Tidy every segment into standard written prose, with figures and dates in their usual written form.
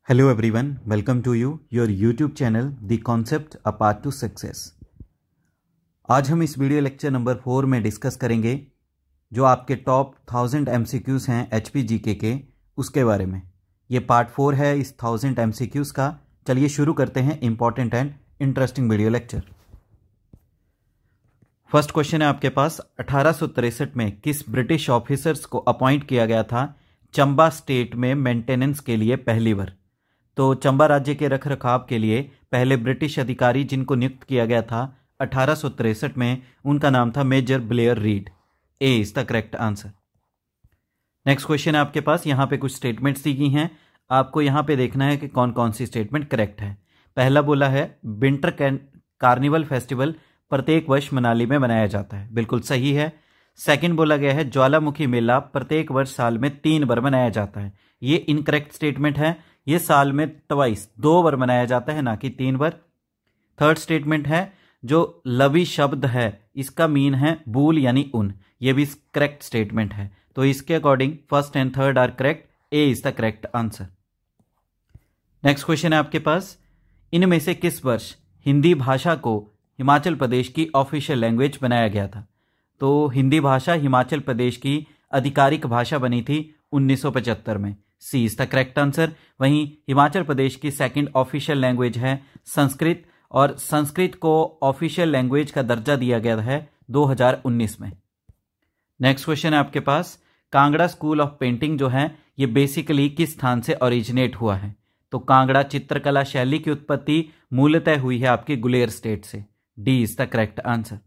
Hello everyone, welcome to your YouTube channel The Concept A Path to Success। आज हम इस video lecture number 4 में discuss करेंगे जो आपके टॉप 1000 MCQs हैं HPGK के उसके बारे में। ये पार्ट 4 है इस 1000 MCQs का। चलिए शुरू करते हैं important and interesting video lecture. First question है आपके पास, 1863 में किस ब्रिटिश ऑफिसर्स को अपॉइंट किया गया था चंबा स्टेट में मेंटेनेंस के लिए पहली बार? तो चंबा राज्य के रखरखाव के लिए पहले ब्रिटिश अधिकारी जिनको नियुक्त किया गया था 1863 में, उनका नाम था Major Blair Reid. A is the correct answer. Next question है आपके पास, यहां पे कुछ स्टेटमेंट्स दी गई हैं, आपको यहां पे देखना है कि कौन कौन सी स्टेटमेंट करेक्ट है। पहला बोला है विंटर कार्निवल फेस्टिवल प्रत्येक वर्ष मनाली में मनाया जाता है, बिल्कुल सही है। सेकंड बोला गया है ज्वालामुखी मेला प्रत्येक वर्ष साल में 3 बार मनाया जाता है, ये इनकरेक्ट स्टेटमेंट है। ये साल में ट्वाइस 2 बार मनाया जाता है, ना कि 3 बार। थर्ड स्टेटमेंट है जो लवी शब्द है इसका मीन है बूल यानी ऊन, ये भी करेक्ट स्टेटमेंट है। तो इसके according first and third are correct, A is the correct answer. Next question है आपके पास, इनमें से किस वर्ष हिंदी भाषा को हिमाचल प्रदेश की ऑफिशियल लैंग्वेज बनाया गया था? तो हिंदी भाषा हिमाचल प्रदेश की आधिकारिक भाषा बनी थी 1975 में, C is the correct answer. वहीं हिमाचल प्रदेश की सेकंड ऑफिशियल लैंग्वेज है संस्कृत, और संस्कृत को ऑफिशियल लैंग्वेज का दर्जा दिया गया है 2019 में। नेक्स्ट क्वेश्चन है आपके पास, कांगड़ा स्कूल ऑफ पेंटिंग जो है ये बेसिकली किस स्थान से ओरिजिनेट हुआ है? तो कांगड़ा चित्रकला शैली की उत्पत्ति मूलतः हुई है आपके गुलेर स्टेट से, D is the correct answer.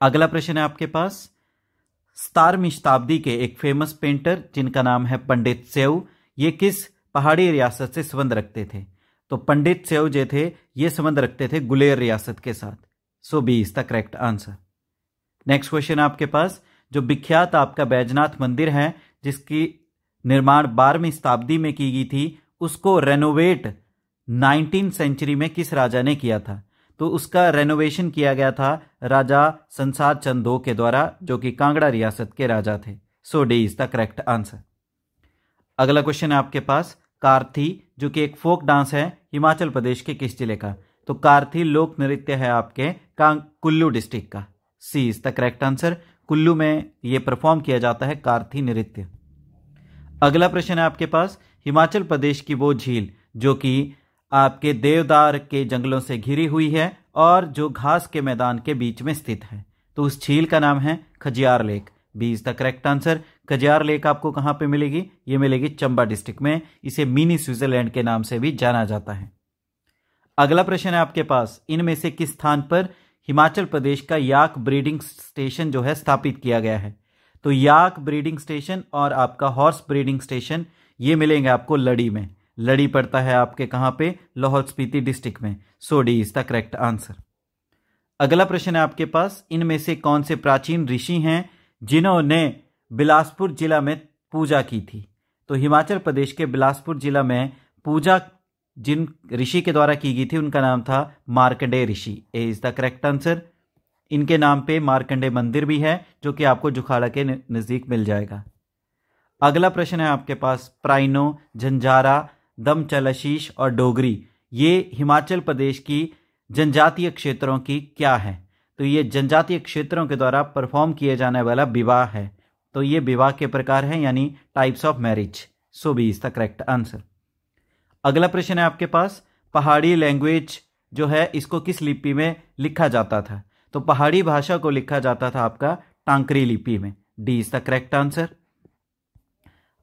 अगला प्रश्न है आपके पास, 17वीं शताब्दी के एक फेमस पेंटर जिनका नाम है पंडित सेऊ, ये किस पहाड़ी रियासत से संबंध रखते थे? तो पंडित सेऊ जो थे ये संबंध रखते थे गुलेर रियासत के साथ, so B is the correct answer. Next question आपके पास, जो विख्यात आपका बैजनाथ मंदिर है जिसकी निर्माण 12वीं शताब्दी में की गई थी, उसको रेनोवेट 19वीं सेंचुरी में किस राजा ने किया था? तो उसका रेनोवेशन किया गया था राजा संसार चंद दो के द्वारा, जो कि कांगड़ा रियासत के राजा थे, so D is the correct answer. अगला क्वेश्चन है आपके पास, कारथी जो कि एक फोक डांस है हिमाचल प्रदेश के किस जिले का? तो कारथी लोक नृत्य है आपके कुल्लू डिस्ट्रिक्ट का, C is the correct answer. Kullu में यह परफॉर्म किया जाता है कारथी नृत्य। अगला प्रश्न है आपके पास, हिमाचल प्रदेश की वो झील जो कि आपके देवदार के जंगलों से घिरी हुई है और जो घास के मैदान के बीच में स्थित है, तो उस झील का नाम है Khajjiar lake, B is the correct answer. Khajjiar lake आपको कहां पे मिलेगी? ये मिलेगी चंबा डिस्ट्रिक्ट में, इसे मिनी स्विट्जरलैंड के नाम से भी जाना जाता है। अगला प्रश्न है आपके पास, इनमें से किस स्थान पर हिमाचल प्रदेश का याक ब्रीडिंग स्टेशन जो है स्थापित किया गया है? तो याक ब्रीडिंग स्टेशन और आपका हॉर्स ब्रीडिंग स्टेशन ये मिलेंगे आपको लड़ी में। लड़ी पड़ता है आपके कहां पे? लाहौल स्पीति डिस्ट्रिक्ट में, so D is the correct answer. अगला प्रश्न है आपके पास, इनमें से कौन से प्राचीन ऋषि हैं जिन्होंने बिलासपुर जिला में पूजा की थी? तो हिमाचल प्रदेश के बिलासपुर जिला में पूजा जिन ऋषि के द्वारा की गई थी उनका नाम था मार्कंडेय ऋषि, ए इज द करेक्ट आंसर। इनके नाम पे मार्कंडेय मंदिर भी है जो कि आपको जुखाड़ा के नजदीक मिल जाएगा। अगला प्रश्न है आपके पास, प्राइनो, झंझारा, दमचलाशीष और डोगरी ये हिमाचल प्रदेश की जनजातीय क्षेत्रों की क्या है? तो ये जनजातीय क्षेत्रों के द्वारा परफॉर्म किए जाने वाला विवाह है, तो ये विवाह के प्रकार हैं यानी types of marriage, so B is the correct answer. अगला प्रश्न है आपके पास, पहाड़ी लैंग्वेज जो है इसको किस लिपि में लिखा जाता था? तो पहाड़ी भाषा को लिखा जाता था आपका टांकरी लिपि में, D is the correct answer.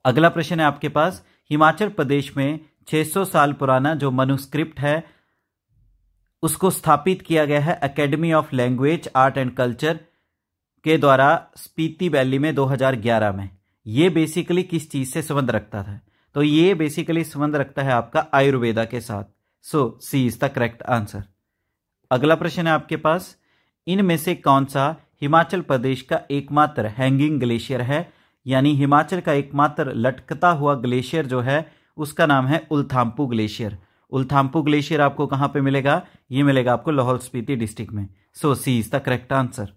अगला प्रश्न है आपके पास, हिमाचल प्रदेश में 600 साल पुराना जो मनुस्क्रिप्ट है उसको स्थापित किया गया है academy of language art and culture के द्वारा स्पीति वैली में 2011 में। ये बेसिकली किस चीज से संबंध रखता था? तो ये बेसिकली संबंध रखता है आपका आयुर्वेदा के साथ, सो C is the correct answer. अगला प्रश्न है आपके पास, इनमें से कौन सा हिमाचल प्रदेश का एकमात्र हैंगिंग ग्लेशियर है? यानी हिमाचल का एकमात्र लटकता हुआ ग्लेशियर जो है उसका नाम है उल्थाम्पू ग्लेशियर। उल्थाम्पू ग्लेशियर आपको कहां पे मिलेगा? ये मिलेगा आपको लाहौल स्पीति डिस्ट्रिक्ट में, सो C is the correct answer.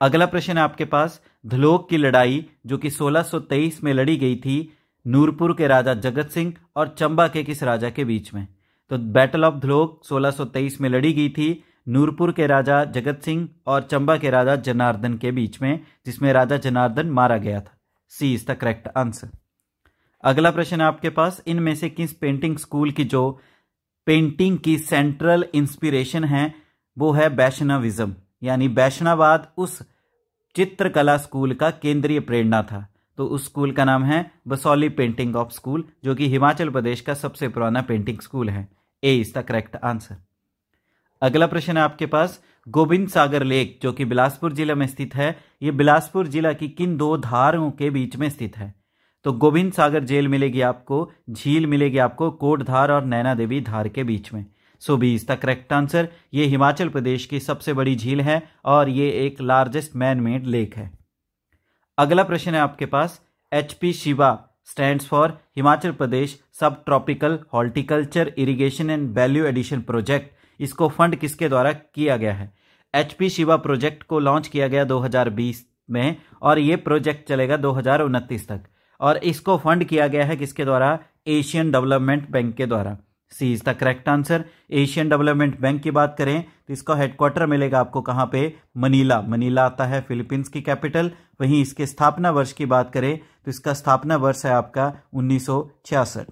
अगला प्रश्न है आपके पास, धलोक की लड़ाई जो कि 1623 में लड़ी गई थी नूरपुर के राजा जगत सिंह और चंबा के किस राजा के बीच में? तो बैटल ऑफ ध्लोक 1623 में लड़ी गई थी नूरपुर के राजा जगत सिंह और चंबा के राजा जनार्दन के बीच में, जिसमें राजा जनार्दन मारा गया था। सी इज द करेक्ट आंसर। अगला प्रश्न है आपके पास, इनमें से किस पेंटिंग स्कूल की जो पेंटिंग की सेंट्रल इंस्पिरेशन है वो है वैष्णविज्म, यानी वैष्णववाद उस चित्रकला स्कूल का केंद्रीय प्रेरणा था। तो उस स्कूल का नाम है बसौली पेंटिंग ऑफ स्कूल, जो कि हिमाचल प्रदेश का सबसे पुराना पेंटिंग स्कूल है। A is the correct answer. अगला प्रश्न है आपके पास, गोविंद सागर लेक जो कि बिलासपुर जिला में स्थित है, ये बिलासपुर जिला की किन दो धारों के बीच में स्थित है? तो गोविंद सागर झील मिलेगी आपको कोटधार और नैना देवी धार के बीच में। So B is the correct answer. ये हिमाचल प्रदेश की सबसे बड़ी झील है और ये एक लार्जेस्ट मैन मेड लेक है। अगला प्रश्न है आपके पास, HP Shiva stands for Himachal Pradesh subtropical horticulture irrigation and value addition project. इसको फंड किसके द्वारा किया गया है? HP शिवा प्रोजेक्ट को लॉन्च किया गया 2020 में और ये प्रोजेक्ट चलेगा 2029 तक, और इसको फंड किया गया है किसके द्वारा? एशियन डेवलपमेंट बैंक के द्वारा। C is the correct answer. Asian development bank की बात करें तो इसका हेडक्वार्टर मिलेगा आपको कहां पे? मनीला आता है फिलीपींस की कैपिटल। वहीं इसके स्थापना वर्ष की बात करें तो इसका स्थापना वर्ष है आपका 1966।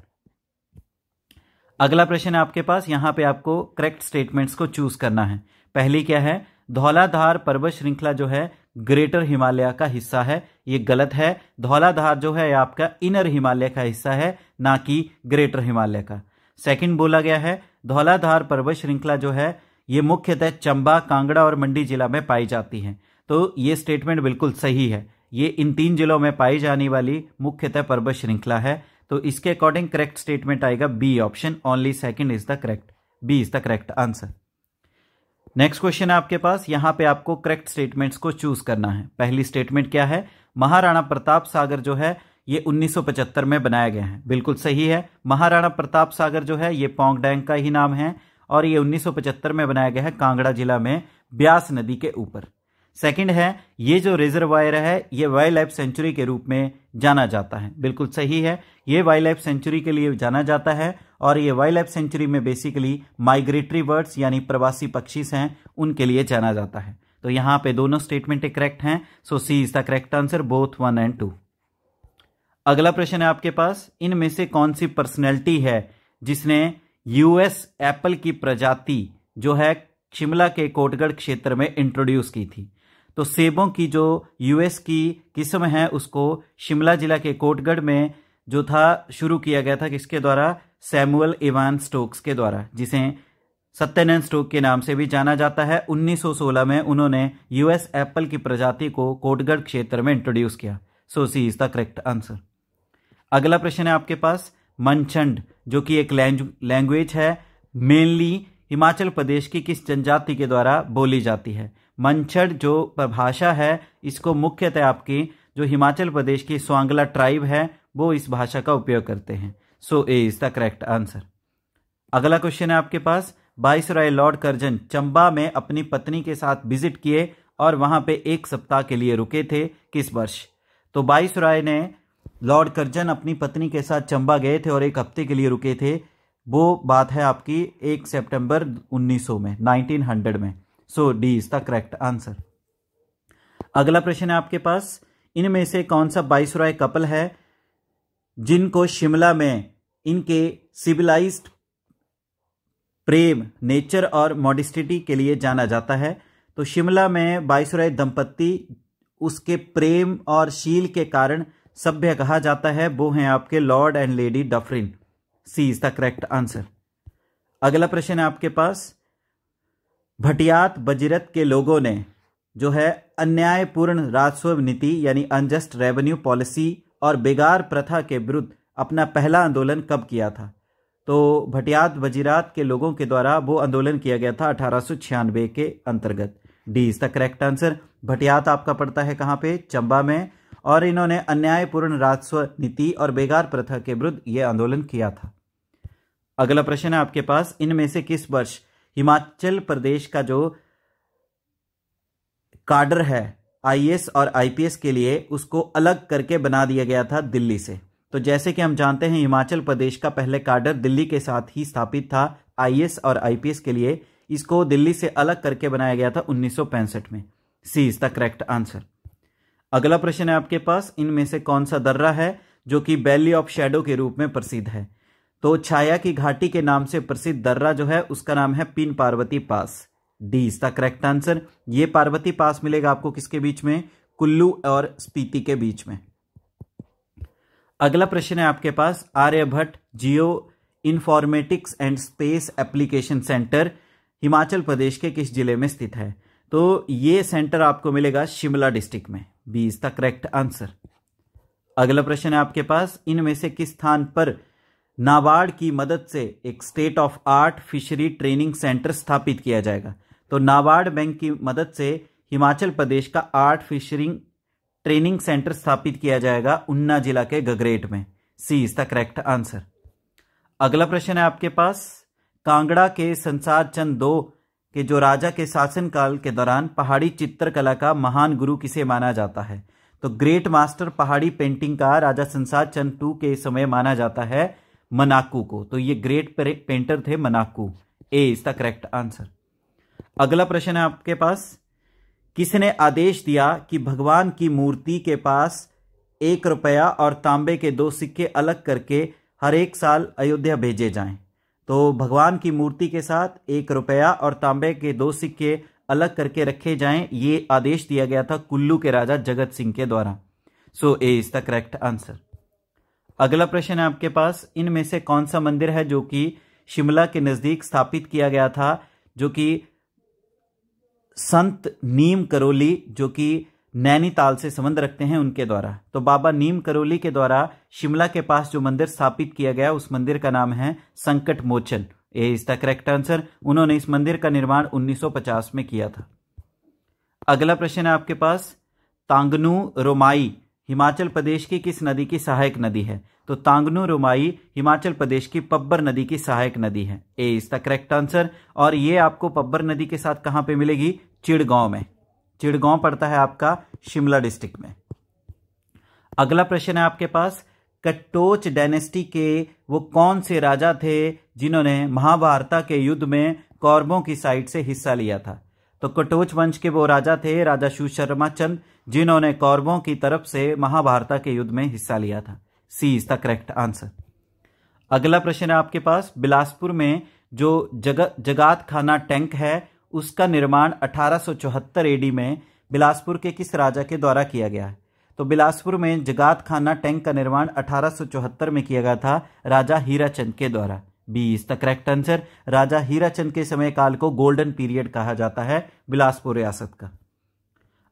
अगला प्रश्न है आपके पास, यहां पे आपको करेक्ट स्टेटमेंट्स को चूज करना है। पहली क्या है? धौलाधार पर्वत श्रृंखला जो है ग्रेटर हिमालय का हिस्सा है, ये गलत है। धौलाधार जो है आपका इनर हिमालय का हिस्सा है, ना कि ग्रेटर हिमालय का। सेकंड बोला गया है धौलाधार पर्वत श्रृंखला जो है ये मुख्यतः चंबा, कांगड़ा और मंडी जिला में पाई जाती है। तो ये स्टेटमेंट बिल्कुल सही है, ये इन 3 जिलों में पाई जाने वाली मुख्यतः पर्वत श्रृंखला है। तो इसके अकॉर्डिंग करेक्ट स्टेटमेंट आएगा B option, only second is the correct, B is the correct answer. Next question है आपके पास, यहां पे आपको करेक्ट स्टेटमेंट्स को चूज करना है। पहली स्टेटमेंट क्या है? महाराणा प्रताप सागर जो है ये 1975 में बनाया गया है, बिल्कुल सही है। महाराणा प्रताप सागर जो है ये पोंगडैंग का ही नाम है और ये 1975 में बनाया गया है कांगड़ा जिला में ब्यास नदी के ऊपर। सेकंड है ये जो रिजर्वायर है ये वाइल्ड लाइफ सेंचुरी के रूप में जाना जाता है, बिल्कुल सही है। ये वाइल्ड लाइफ सेंचुरी के लिए जाना जाता है और ये वाइल्ड लाइफ सेंचुरी में बेसिकली माइग्रेटरी बर्ड्स यानी प्रवासी पक्षी हैं उनके लिए जाना जाता है। तो यहां पे दोनों स्टेटमेंट करेक्ट हैं। So C is the correct answer, both 1 और 2। अगला प्रश्न है आपके पास, इनमें से कौन सी पर्सनैलिटी है जिसने यूएस एप्पल की प्रजाति जो है शिमला के कोटगढ़ क्षेत्र में इंट्रोड्यूस की थी? तो सेबों की जो यूएस की किस्म है उसको शिमला जिला के कोटगढ़ में जो था शुरू किया गया था किसके द्वारा? सैमुअल इवान स्टोक्स के द्वारा, जिसे सत्यनंद स्टोक के नाम से भी जाना जाता है। 1916 में उन्होंने यूएस एप्पल की प्रजाति को कोटगढ़ क्षेत्र में इंट्रोड्यूस किया। सो C is the correct answer. अगला प्रश्न है आपके पास, मनचंड जो कि एक लैंग्वेज है मेनली हिमाचल प्रदेश की किस जनजाति के द्वारा बोली जाती है? मनचंड जो भाषा है इसको मुख्यतः आपकी जो हिमाचल प्रदेश की स्वांगला ट्राइब है वो इस भाषा का उपयोग करते हैं। सो A is the correct answer. अगला क्वेश्चन है आपके पास, वाइसरॉय लॉर्ड कर्जन चंबा में अपनी पत्नी के साथ विजिट किए और वहां पे 1 सप्ताह के लिए रुके थे, किस वर्ष? तो वाइसरॉय ने लॉर्ड कर्जन अपनी पत्नी के साथ चंबा गए थे और 1 हफ्ते के लिए रुके थे, वो बात है आपकी 1 सितंबर 1900 में, 1900 में। So D is the correct answer. अगला प्रश्न है आपके पास, इनमें से कौन सा वाइसरॉय कपल है जिनको शिमला में इनके सिविलाइज्ड प्रेम, नेचर और मॉडेस्टी के लिए जाना जाता है? तो शिमला में वाइसरॉय दंपत्ति उसके प्रेम और शील के कारण सभ्य कहा जाता है, वो हैं आपके Lord and Lady Dufferin. C is the correct answer. अगला प्रश्न है आपके पास, भटियात बजीरत के लोगों ने जो है अन्यायपूर्ण राजस्व नीति यानी अनजस्ट रेवेन्यू पॉलिसी और बेगार प्रथा के विरुद्ध अपना पहला आंदोलन कब किया था? तो भटियात बजीरात के लोगों के द्वारा वो आंदोलन किया गया था 1896 के अंतर्गत। D is the correct answer. Bhattiyat आपका पड़ता है कहां पे? चंबा में, और इन्होंने अन्यायपूर्ण राजस्व नीति और बेगार प्रथा के विरुद्ध यह आंदोलन किया था। अगला प्रश्न है आपके पास, इनमें से किस वर्ष हिमाचल प्रदेश का जो काडर है आईएएस और आईपीएस के लिए उसको अलग करके बना दिया गया था दिल्ली से? तो जैसे कि हम जानते हैं हिमाचल प्रदेश का पहले काडर दिल्ली के साथ ही स्थापित था आईएएस और आईपीएस के लिए। इसको दिल्ली से अलग करके बनाया गया था 1965 में। C is the correct answer. अगला प्रश्न है आपके पास, इनमें से कौन सा दर्रा है जो कि वैली ऑफ शैडो के रूप में प्रसिद्ध है? तो छाया की घाटी के नाम से प्रसिद्ध दर्रा जो है उसका नाम है pin Parvati pass. D is the correct answer. ये पार्वती पास मिलेगा आपको किसके बीच में? कुल्लू और स्पीति के बीच में। अगला प्रश्न है आपके पास, Aryabhatta geoinformatics and space application centre Himachal Pradesh के किस जिले में स्थित है? तो ये सेंटर आपको मिलेगा शिमला डिस्ट्रिक्ट में। B is the correct answer. अगला प्रश्न है आपके पास, इनमें से किस स्थान पर नाबार्ड की मदद से एक state of art fishery training centre स्थापित किया जाएगा? तो नाबार्ड बैंक की मदद से हिमाचल प्रदेश का आर्ट फिशरिंग ट्रेनिंग सेंटर स्थापित किया जाएगा ऊना जिला के गगरेट में। C is the correct answer. अगला प्रश्न है आपके पास, कांगड़ा के संसार चंद II के जो राजा के शासनकाल के दौरान पहाड़ी चित्रकला का महान गुरु किसे माना जाता है? तो ग्रेट मास्टर पहाड़ी पेंटिंग का राजा संसार चंद II के समय माना जाता है मनाकू को। तो ये ग्रेट पेंटर थे मनाकू। ए इज द करेक्ट आंसर। अगला प्रश्न है आपके पास, किसने आदेश दिया कि भगवान की मूर्ति के पास 1 रुपया और तांबे के 2 सिक्के अलग करके हर एक साल अयोध्या भेजे जाएं? तो भगवान की मूर्ति के साथ 1 रुपया और तांबे के 2 सिक्के अलग करके रखे जाएं, ये आदेश दिया गया था कुल्लू के राजा जगत सिंह के द्वारा। सो A is the correct answer. अगला प्रश्न है आपके पास, इनमें से कौन सा मंदिर है जो कि शिमला के नजदीक स्थापित किया गया था, जो कि संत नीम करोली जो कि नैनीताल से संबंध रखते हैं उनके द्वारा? तो बाबा नीम करोली के द्वारा शिमला के पास जो मंदिर स्थापित किया गया उस मंदिर का नाम है संकट मोचन। ए इज द करेक्ट आंसर। उन्होंने इस मंदिर का निर्माण 1950 में किया था। अगला प्रश्न है आपके पास, तांगनू रोमाई हिमाचल प्रदेश की किस नदी की सहायक नदी है? तो तांगनू रोमाई हिमाचल प्रदेश की पब्बर नदी की सहायक नदी है। A is the correct answer. और ये आपको पब्बर नदी के साथ कहां पे मिलेगी? चिड़गांव में। चिड़गांव पड़ता है आपका शिमला डिस्ट्रिक्ट में। अगला प्रश्न है आपके पास, कटोच डायनेस्टी के वो कौन से राजा थे जिन्होंने महाभारत के युद्ध में कौरवों की साइड से हिस्सा लिया था? तो कटोच वंश के वो राजा थे राजा सुशर्मा चंद, जिन्होंने कौरवों की तरफ से महाभारत के युद्ध में हिस्सा लिया था। सी इज द करेक्ट आंसर। अगला प्रश्न है आपके पास, बिलासपुर में जो जगात खाना टैंक है उसका निर्माण 1874 एडी में बिलासपुर के किस राजा के द्वारा किया गया है? तो बिलासपुर में जगात खाना टैंक का निर्माण 1874 में किया गया था राजा हीराचंद के द्वारा। B is the correct answer. राजा हीराचंद के समय काल को गोल्डन पीरियड कहा जाता है बिलासपुर रियासत का।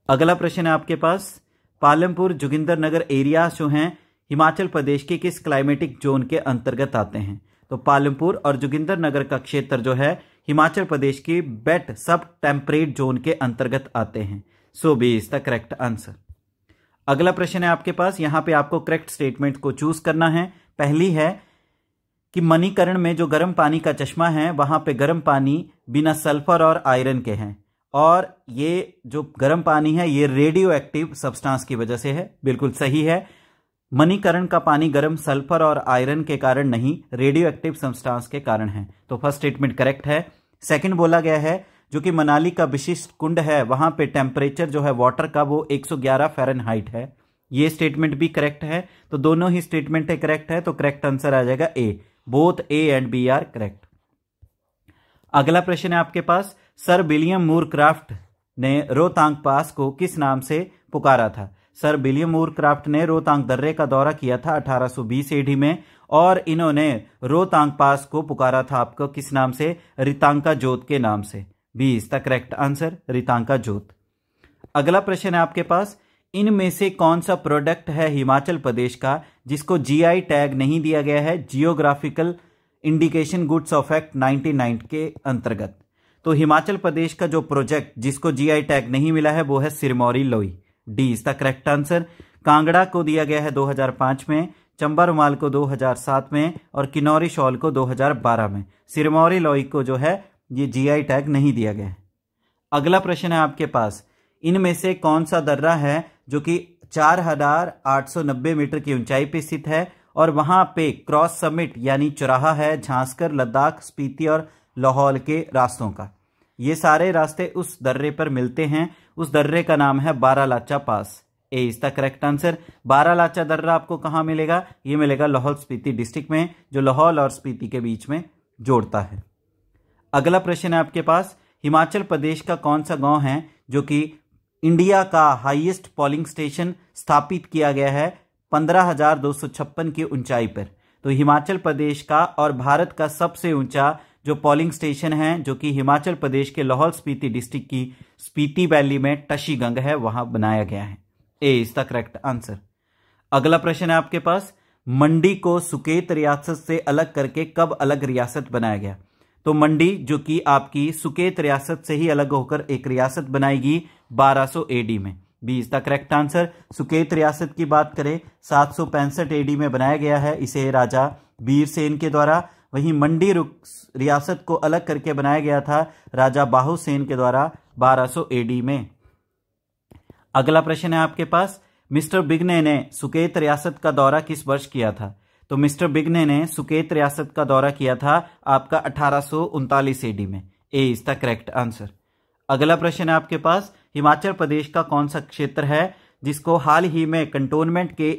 अगला प्रश्न है आपके पास, पालमपुर जोगिंदरनगर एरिया जो हैं हिमाचल प्रदेश के किस क्लाइमेटिक जोन के अंतर्गत आते हैं? तो पालमपुर और जोगिंदरनगर का क्षेत्र जो है हिमाचल प्रदेश की बेट सब टेम्परेट जोन के अंतर्गत आते हैं। So B is the correct answer. अगला प्रश्न है आपके पास, यहां पे आपको करेक्ट स्टेटमेंट को चूज करना है। पहली है कि मणिकर्ण में जो गर्म पानी का चश्मा है वहां पे गर्म पानी बिना सल्फर और आयरन के हैं, और ये जो गर्म पानी है ये रेडियो एक्टिव सब्सटेंस की वजह से है। बिल्कुल सही है। मणिकर्ण का पानी गर्म सल्फर और आयरन के कारण नहीं, रेडियो एक्टिव सब्सटेंस के कारण है। तो फर्स्ट स्टेटमेंट करेक्ट है। सेकंड बोला गया है जो कि मनाली का विशिष्ट कुंड है वहां पे टेम्परेचर जो है वाटर का वो 111 फ़ारेनहाइट है। ये स्टेटमेंट भी करेक्ट है। तो दोनों ही स्टेटमेंट करेक्ट है, तो करेक्ट आंसर आ जाएगा A. Both A and B are correct. अगला प्रश्न है आपके पास, सर विलियम मूरक्राफ्ट ने रोहतांग पास को किस नाम से पुकारा था? सर विलियम मूरक्राफ्ट ने रोहतांग दर्रे का दौरा किया था 1820 एडी में, और इन्होंने रोहतांग पास को पुकारा था आपको किस नाम से? रितांका जोत के नाम से। B is the correct answer, Ritanka Jot. अगला प्रश्न है आपके पास, इनमें से कौन सा प्रोडक्ट है हिमाचल प्रदेश का जिसको जीआई टैग नहीं दिया गया है geographical indication goods of act 1990 के अंतर्गत? तो हिमाचल प्रदेश का जो प्रोजेक्ट जिसको जीआई टैग नहीं मिला है वो है सिरमौरी लोई। D is the correct answer. Kangra को दिया गया है 2005 में, चंबा रुमाल को 2007 में और किन्नौरी शॉल को 2012 में। सिरमौरी लोई को जो है ये जीआई टैग नहीं दिया गया है। अगला प्रश्न है आपके पास, इनमें से कौन सा दर्रा है जो कि 4890 मीटर की ऊंचाई पर स्थित है और वहां पे क्रॉस समिट यानी चौराहा है झांसकर, लद्दाख, स्पीति और लाहौल के रास्तों का। ये सारे रास्ते उस दर्रे पर मिलते हैं। उस दर्रे का नाम है Baralacha pass. A is the correct answer. Baralacha दर्रा आपको कहां मिलेगा? ये मिलेगा लाहौल स्पीति डिस्ट्रिक्ट में, जो लाहौल और स्पीति के बीच में जोड़ता है। अगला प्रश्न है आपके पास, हिमाचल प्रदेश का कौन सा गांव है जो कि इंडिया का हाईएस्ट पोलिंग स्टेशन स्थापित किया गया है 15,256 की ऊंचाई पर? तो हिमाचल प्रदेश का और भारत का सबसे ऊंचा जो पोलिंग स्टेशन है, जो कि हिमाचल प्रदेश के लाहौल स्पीति डिस्ट्रिक्ट की स्पीति वैली में टशीगंग है, वहां बनाया गया है। A is the correct answer. अगला प्रश्न है आपके पास, मंडी को सुकेत रियासत से अलग करके कब अलग रियासत बनाया गया? तो मंडी जो कि आपकी सुकेत रियासत से ही अलग होकर एक रियासत बनाएगी 1200 एडी में। B is the correct answer. Suket रियासत की बात करें 765 एडी में बनाया गया है इसे राजा बीरसेन के द्वारा। वहीं मंडी रियासत को अलग करके बनाया गया था राजा बाहुसेन के द्वारा 1200 एडी में। अगला प्रश्न है आपके पास, मिस्टर बिग्ने ने सुकेत रियासत का दौरा किस वर्ष किया था? तो मिस्टर बिग्ने ने सुकेत रियासत का दौरा किया था आपका 1839 एडी में। A is the correct answer. अगला प्रश्न है आपके पास, हिमाचल प्रदेश का कौन सा क्षेत्र है जिसको हाल ही में कंटोनमेंट के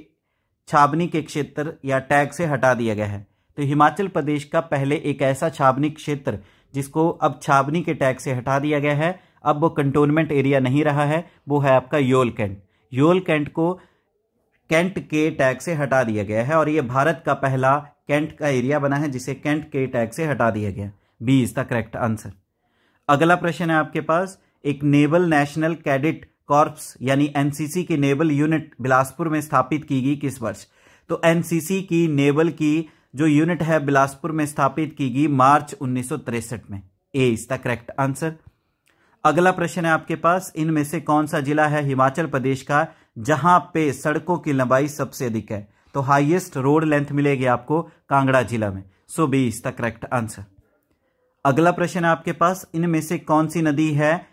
छावनी के क्षेत्र या टैग से हटा दिया गया है? तो हिमाचल प्रदेश का पहले एक ऐसा छावनी क्षेत्र जिसको अब छावनी के टैग से हटा दिया गया है, अब वो कंटोनमेंट एरिया नहीं रहा है, वो है आपका योल कैंट। योल कैंट को कैंट के टैग से हटा दिया गया है और ये भारत का पहला कैंट का एरिया बना है जिसे कैंट के टैग से हटा दिया गया। B is the correct answer. अगला प्रश्न है आपके पास, एक नेवल नेशनल कैडेट कॉर्प्स यानी एनसीसी की नेवल यूनिट बिलासपुर में स्थापित की गई किस वर्ष? तो एनसीसी की नेवल की जो यूनिट है बिलासपुर में स्थापित की गई मार्च 1963 में। A is the correct answer. अगला प्रश्न है आपके पास, इनमें से कौन सा जिला है हिमाचल प्रदेश का जहां पे सड़कों की लंबाई सबसे अधिक है? तो हाईएस्ट रोड लेंथ मिलेगी आपको कांगड़ा जिला में। So B is the correct answer. अगला प्रश्न है आपके पास, इनमें से कौन सी नदी है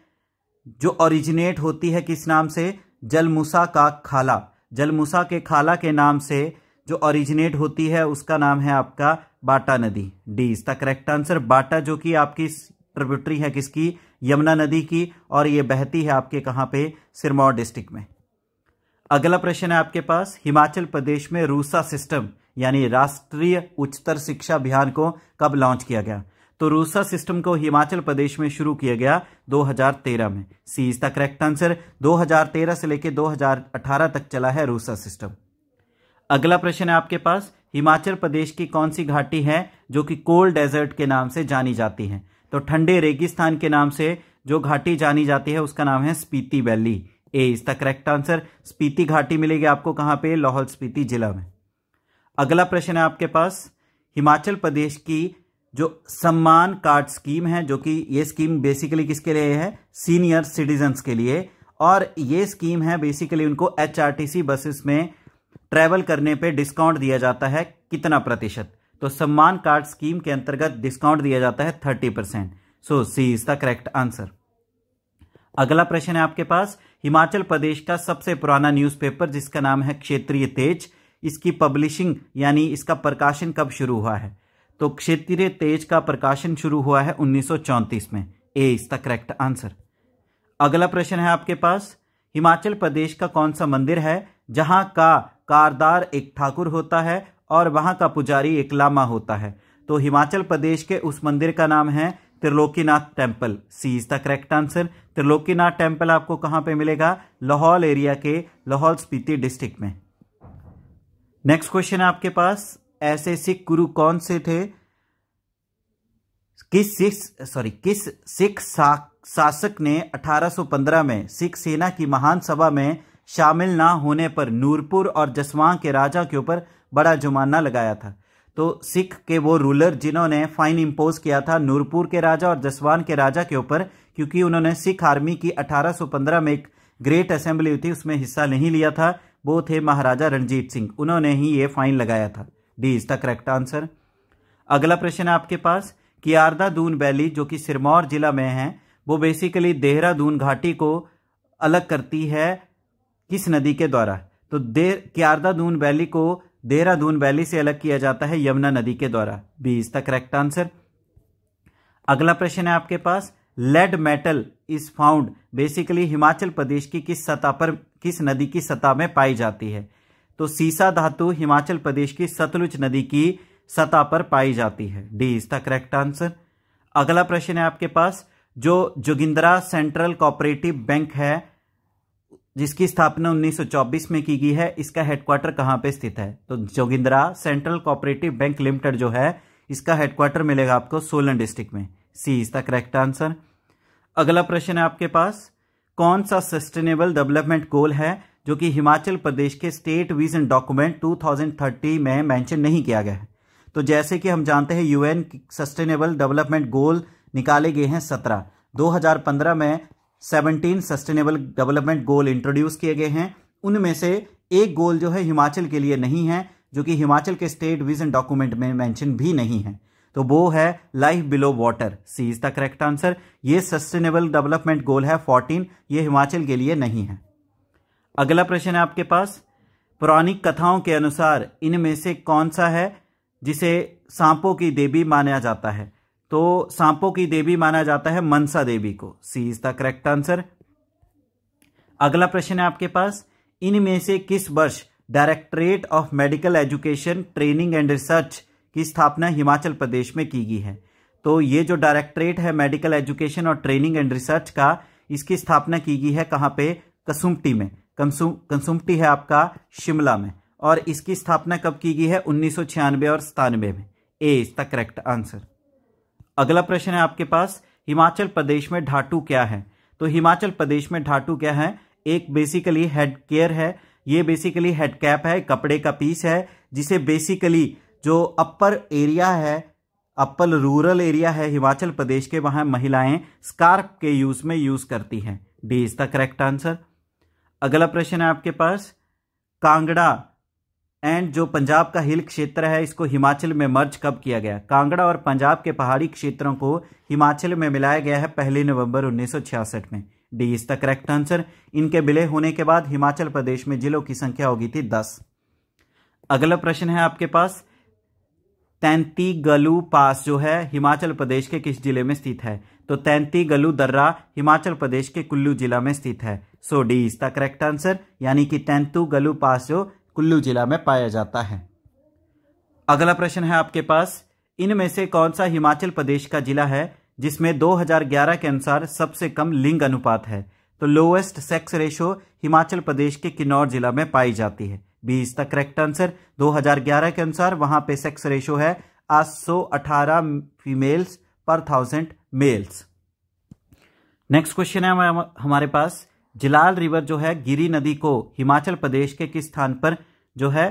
जो ओरिजिनेट होती है किस नाम से? जलमूसा का खाला। जलमूसा के खाला के नाम से जो ओरिजिनेट होती है उसका नाम है आपका बाटा नदी। D is the correct answer. Bata जो कि आपकी ट्रिब्यूटरी है किसकी? यमुना नदी की, और ये बहती है आपके कहां पे? सिरमौर डिस्ट्रिक्ट में। अगला प्रश्न है आपके पास, हिमाचल प्रदेश में रूसा सिस्टम यानी राष्ट्रीय उच्चतर शिक्षा अभियान को कब लॉन्च किया गया? तो रूसा सिस्टम को हिमाचल प्रदेश में शुरू किया गया 2013 में। C is the correct answer. 2013 से लेकर 2018 तक चला है रूसा सिस्टम। अगला प्रश्न है आपके पास, हिमाचल प्रदेश की कौन सी घाटी है जो कि कोल्ड डेजर्ट के नाम से जानी जाती है? तो ठंडे रेगिस्तान के नाम से जो घाटी जानी जाती है उसका नाम है Spiti valley. A is the correct answer. Spiti घाटी मिलेगी आपको कहां पे? लाहौल स्पीति जिला में। अगला प्रश्न है आपके पास, हिमाचल प्रदेश की जो सम्मान कार्ड स्कीम है, जो कि ये स्कीम बेसिकली किसके लिए है? सीनियर सिटीजन्स के लिए, और ये स्कीम है बेसिकली उनको एचआरटीसी बसेस में ट्रैवल करने पे डिस्काउंट दिया जाता है कितना प्रतिशत? तो सम्मान कार्ड स्कीम के अंतर्गत डिस्काउंट दिया जाता है 30%। सो C is the correct answer. अगला प्रश्न है आपके पास, हिमाचल प्रदेश का सबसे पुराना न्यूज़पेपर जिसका नाम है क्षेत्रीय तेज, इसकी पब्लिशिंग यानी इसका प्रकाशन कब शुरू हुआ है? तो क्षेत्रीय तेज का प्रकाशन शुरू हुआ है 1934 में। A is the correct answer. अगला प्रश्न है आपके पास, हिमाचल प्रदेश का कौन सा मंदिर है जहां का कारदार एक ठाकुर होता है और वहां का पुजारी एक लामा होता है? तो हिमाचल प्रदेश के उस मंदिर का नाम है Trilokinath temple. C is the correct answer. Trilokinath temple आपको कहां पे मिलेगा? लाहौल एरिया के लाहौल स्पीति डिस्ट्रिक्ट में। नेक्स्ट क्वेश्चन है आपके पास, ऐसे सिख गुरु कौन से थे? किस सिख शासक ने 1815 में सिख सेना की महान सभा में शामिल ना होने पर नूरपुर और जसवां के राजा के ऊपर बड़ा जुर्माना लगाया था? तो सिख के वो रूलर जिन्होंने फाइन इंपोज किया था नूरपुर के राजा और जसवान के राजा के ऊपर, क्योंकि उन्होंने सिख आर्मी की 1815 में एक ग्रेट असेंबली हुई थी उसमें हिस्सा नहीं लिया था, वो थे महाराजा रणजीत सिंह, उन्होंने ही ये फाइन लगाया था। D is the correct answer. अगला प्रश्न है आपके पास, कियारदा दून वैली जो कि सिरमौर जिला में है, वो बेसिकली देहरादून घाटी को अलग करती है किस नदी के द्वारा? तो कियारदा दून वैली को देहरादून वैली से अलग किया जाता है यमुना नदी के द्वारा। B is the correct answer. अगला प्रश्न है आपके पास, lead metal is found basically Himachal Pradesh की किस सतह पर, किस नदी की सतह में पाई जाती है? तो सीसा धातु हिमाचल प्रदेश की सतलुज नदी की सतह पर पाई जाती है। D is the correct answer. अगला प्रश्न है आपके पास, जो जोगिंद्रा सेंट्रल कोऑपरेटिव बैंक है जिसकी स्थापना 1924 में की गई है, इसका हेडक्वार्टर कहां पे स्थित है? तो Jogindra central cooperative bank limited जो है इसका हेडक्वार्टर मिलेगा आपको सोलन डिस्ट्रिक्ट में। C is the correct answer. अगला प्रश्न है आपके पास, कौन सा सस्टेनेबल डेवलपमेंट गोल है जो कि हिमाचल प्रदेश के स्टेट विजन डॉक्यूमेंट 2030 में मेंशन नहीं किया गया है? तो जैसे कि हम जानते हैं यूएन सस्टेनेबल डेवलपमेंट गोल निकाले गए हैं 17। 2015 में 17 सस्टेनेबल डेवलपमेंट गोल इंट्रोड्यूस किए गए हैं। उनमें से एक गोल जो है हिमाचल के लिए नहीं है, जो कि हिमाचल के स्टेट विजन डॉक्यूमेंट में मेंशन भी नहीं है, तो वो है life below water. C is the correct answer. ये सस्टेनेबल डेवलपमेंट गोल है 14, ये हिमाचल के लिए नहीं है। अगला प्रश्न है आपके पास, पौराणिक कथाओं के अनुसार इनमें से कौन सा है जिसे सांपों की देवी माना जाता है? तो सांपों की देवी माना जाता है मनसा देवी को। C is the correct answer. अगला प्रश्न है आपके पास, इनमें से किस वर्ष directorate of medical education training and research की स्थापना हिमाचल प्रदेश में की गई है? तो ये जो डायरेक्टरेट है मेडिकल एजुकेशन और ट्रेनिंग एंड रिसर्च का, इसकी स्थापना की गई है कहां पे? कसुम्पटी में। कसुम्पटी है आपका शिमला में। और इसकी स्थापना कब की गई है? 1996 और 97 में। A is the correct answer. अगला प्रश्न है आपके पास, हिमाचल प्रदेश में ढाटू क्या है? तो हिमाचल प्रदेश में ढाटू क्या है? एक बेसिकली हेड केयर है। ये बेसिकली हेड कैप है, कपड़े का पीस है, जिसे बेसिकली जो अपर एरिया है, अपर रूरल एरिया है हिमाचल प्रदेश के, वहां महिलाएं स्कार्फ के यूज करती हैं। D is the correct answer. अगला प्रश्न है आपके पास, कांगड़ा एंड जो पंजाब का हिल क्षेत्र है इसको हिमाचल में मर्ज कब किया गया? कांगड़ा और पंजाब के पहाड़ी क्षेत्रों को हिमाचल में मिलाया गया है 1 नवंबर 1966 में। D is the correct answer. इनके विलय होने के बाद हिमाचल प्रदेश में जिलों की संख्या होगी थी 10। अगला प्रश्न है आपके पास, तैंतीगलू पास जो है हिमाचल प्रदेश के किस जिले में स्थित है? तो तैंतीगलू दर्रा हिमाचल प्रदेश के कुल्लू जिला में स्थित है। So D is the correct answer, यानी कि तैंतीगलू पास जो कुल्लू जिला में पाया जाता है। अगला प्रश्न है आपके पास, इनमें से कौन सा हिमाचल प्रदेश का जिला है जिसमें 2011 के अनुसार सबसे कम लिंग अनुपात है? तो lowest sex ratio Himachal Pradesh के किन्नौर जिला में पाई जाती है। B is the correct answer. 2011 के अनुसार वहां पे सेक्स रेशो है 818 फीमेल्स पर 1000 मेल्स। नेक्स्ट क्वेश्चन है हमारे पास, जिलाल रिवर जो है गिरी नदी को हिमाचल प्रदेश के किस स्थान पर जो है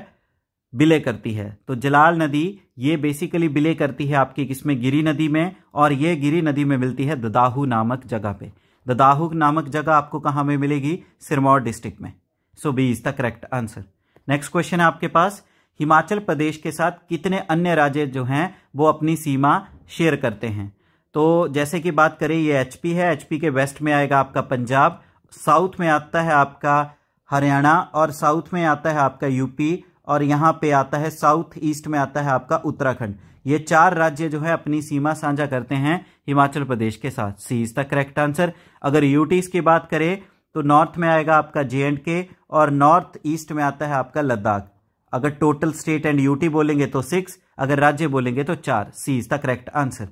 विलय करती है? तो जिलाल नदी ये बेसिकली विलय करती है आपकी किसमें? गिरी नदी में। और ये गिरी नदी में मिलती है ददाहू नामक जगह पे। ददाहू नामक जगह आपको कहां में मिलेगी? सिरमौर डिस्ट्रिक्ट में। So B is the correct answer. Next question है आपके पास, हिमाचल प्रदेश के साथ कितने अन्य राज्य जो हैं वो अपनी सीमा शेयर करते हैं? तो जैसे कि बात करें, ये एचपी है, एचपी के वेस्ट में आएगा आपका पंजाब, साउथ में आता है आपका हरियाणा, और साउथ में आता है आपका यूपी, और यहां पे आता है साउथ ईस्ट में आता है आपका उत्तराखंड। ये 4 राज्य जो है अपनी सीमा साझा करते हैं हिमाचल प्रदेश के साथ। सी इज द करेक्ट आंसर। अगर यूटीज की बात करें तो नॉर्थ में आएगा आपका J&K, और नॉर्थ ईस्ट में आता है आपका लद्दाख। अगर टोटल स्टेट एंड यूटी बोलेंगे तो 6, अगर राज्य बोलेंगे तो 4। सी इज द करेक्ट आंसर।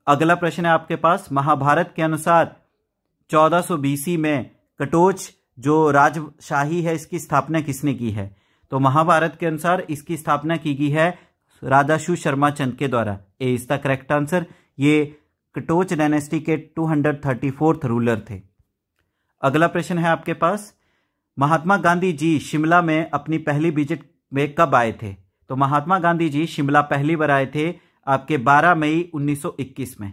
अगला प्रश्न है आपके पास, महाभारत के अनुसार 1400 BC में कटोच जो राजशाही है इसकी स्थापना किसने की है? तो महाभारत के अनुसार इसकी स्थापना की गई है राधाशु शर्मा चंद के द्वारा। A is the correct answer. ये कटोच डायनेस्टी के 234th रूलर थे। अगला प्रश्न है आपके पास, महात्मा गांधी जी शिमला में अपनी पहली विजिट में कब आए थे? तो महात्मा गांधी जी शिमला पहली बार आए थे आपके 12 मई 1921 में।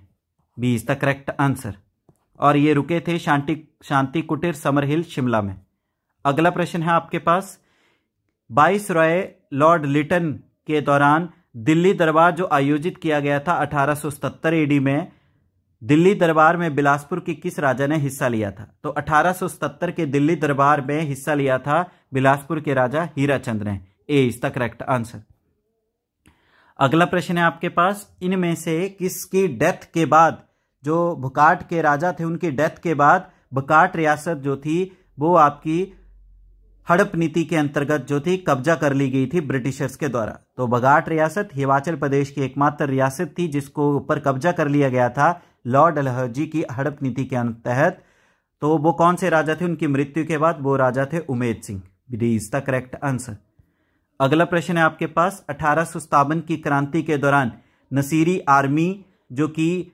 B is the correct answer. और ये रुके थे शांति कुटीर समरहिल शिमला में। अगला प्रश्न है आपके पास, वाइसरॉय लॉर्ड लिटन के दौरान दिल्ली दरबार जो आयोजित किया गया था 1877 एडी में, दिल्ली दरबार में बिलासपुर के किस राजा ने हिस्सा लिया था? तो 1877 के दिल्ली दरबार में हिस्सा लिया था बिलासपुर के राजा हीराचंद ने। ए इज द करेक्ट आंसर। अगला प्रश्न है आपके पास, इनमें से किसकी डेथ के बाद, जो बुकाट के राजा थे उनकी डेथ के बाद बुकाट रियासत जो थी वो आपकी हड़प नीति के अंतर्गत जो थी कब्जा कर ली गई थी ब्रिटिशर्स के द्वारा। तो बगाट रियासत हिमाचल प्रदेश की एकमात्र रियासत थी जिसको ऊपर कब्जा कर लिया गया था लॉर्ड डलहौजी की हड़प नीति के तहत। तो वो कौन से राजा थे उनकी मृत्यु के बाद? वो राजा थे Umed Singh. D is the correct answer. अगला प्रश्न है आपके पास, 1857 की क्रांति के दौरान नसीरी आर्मी जो कि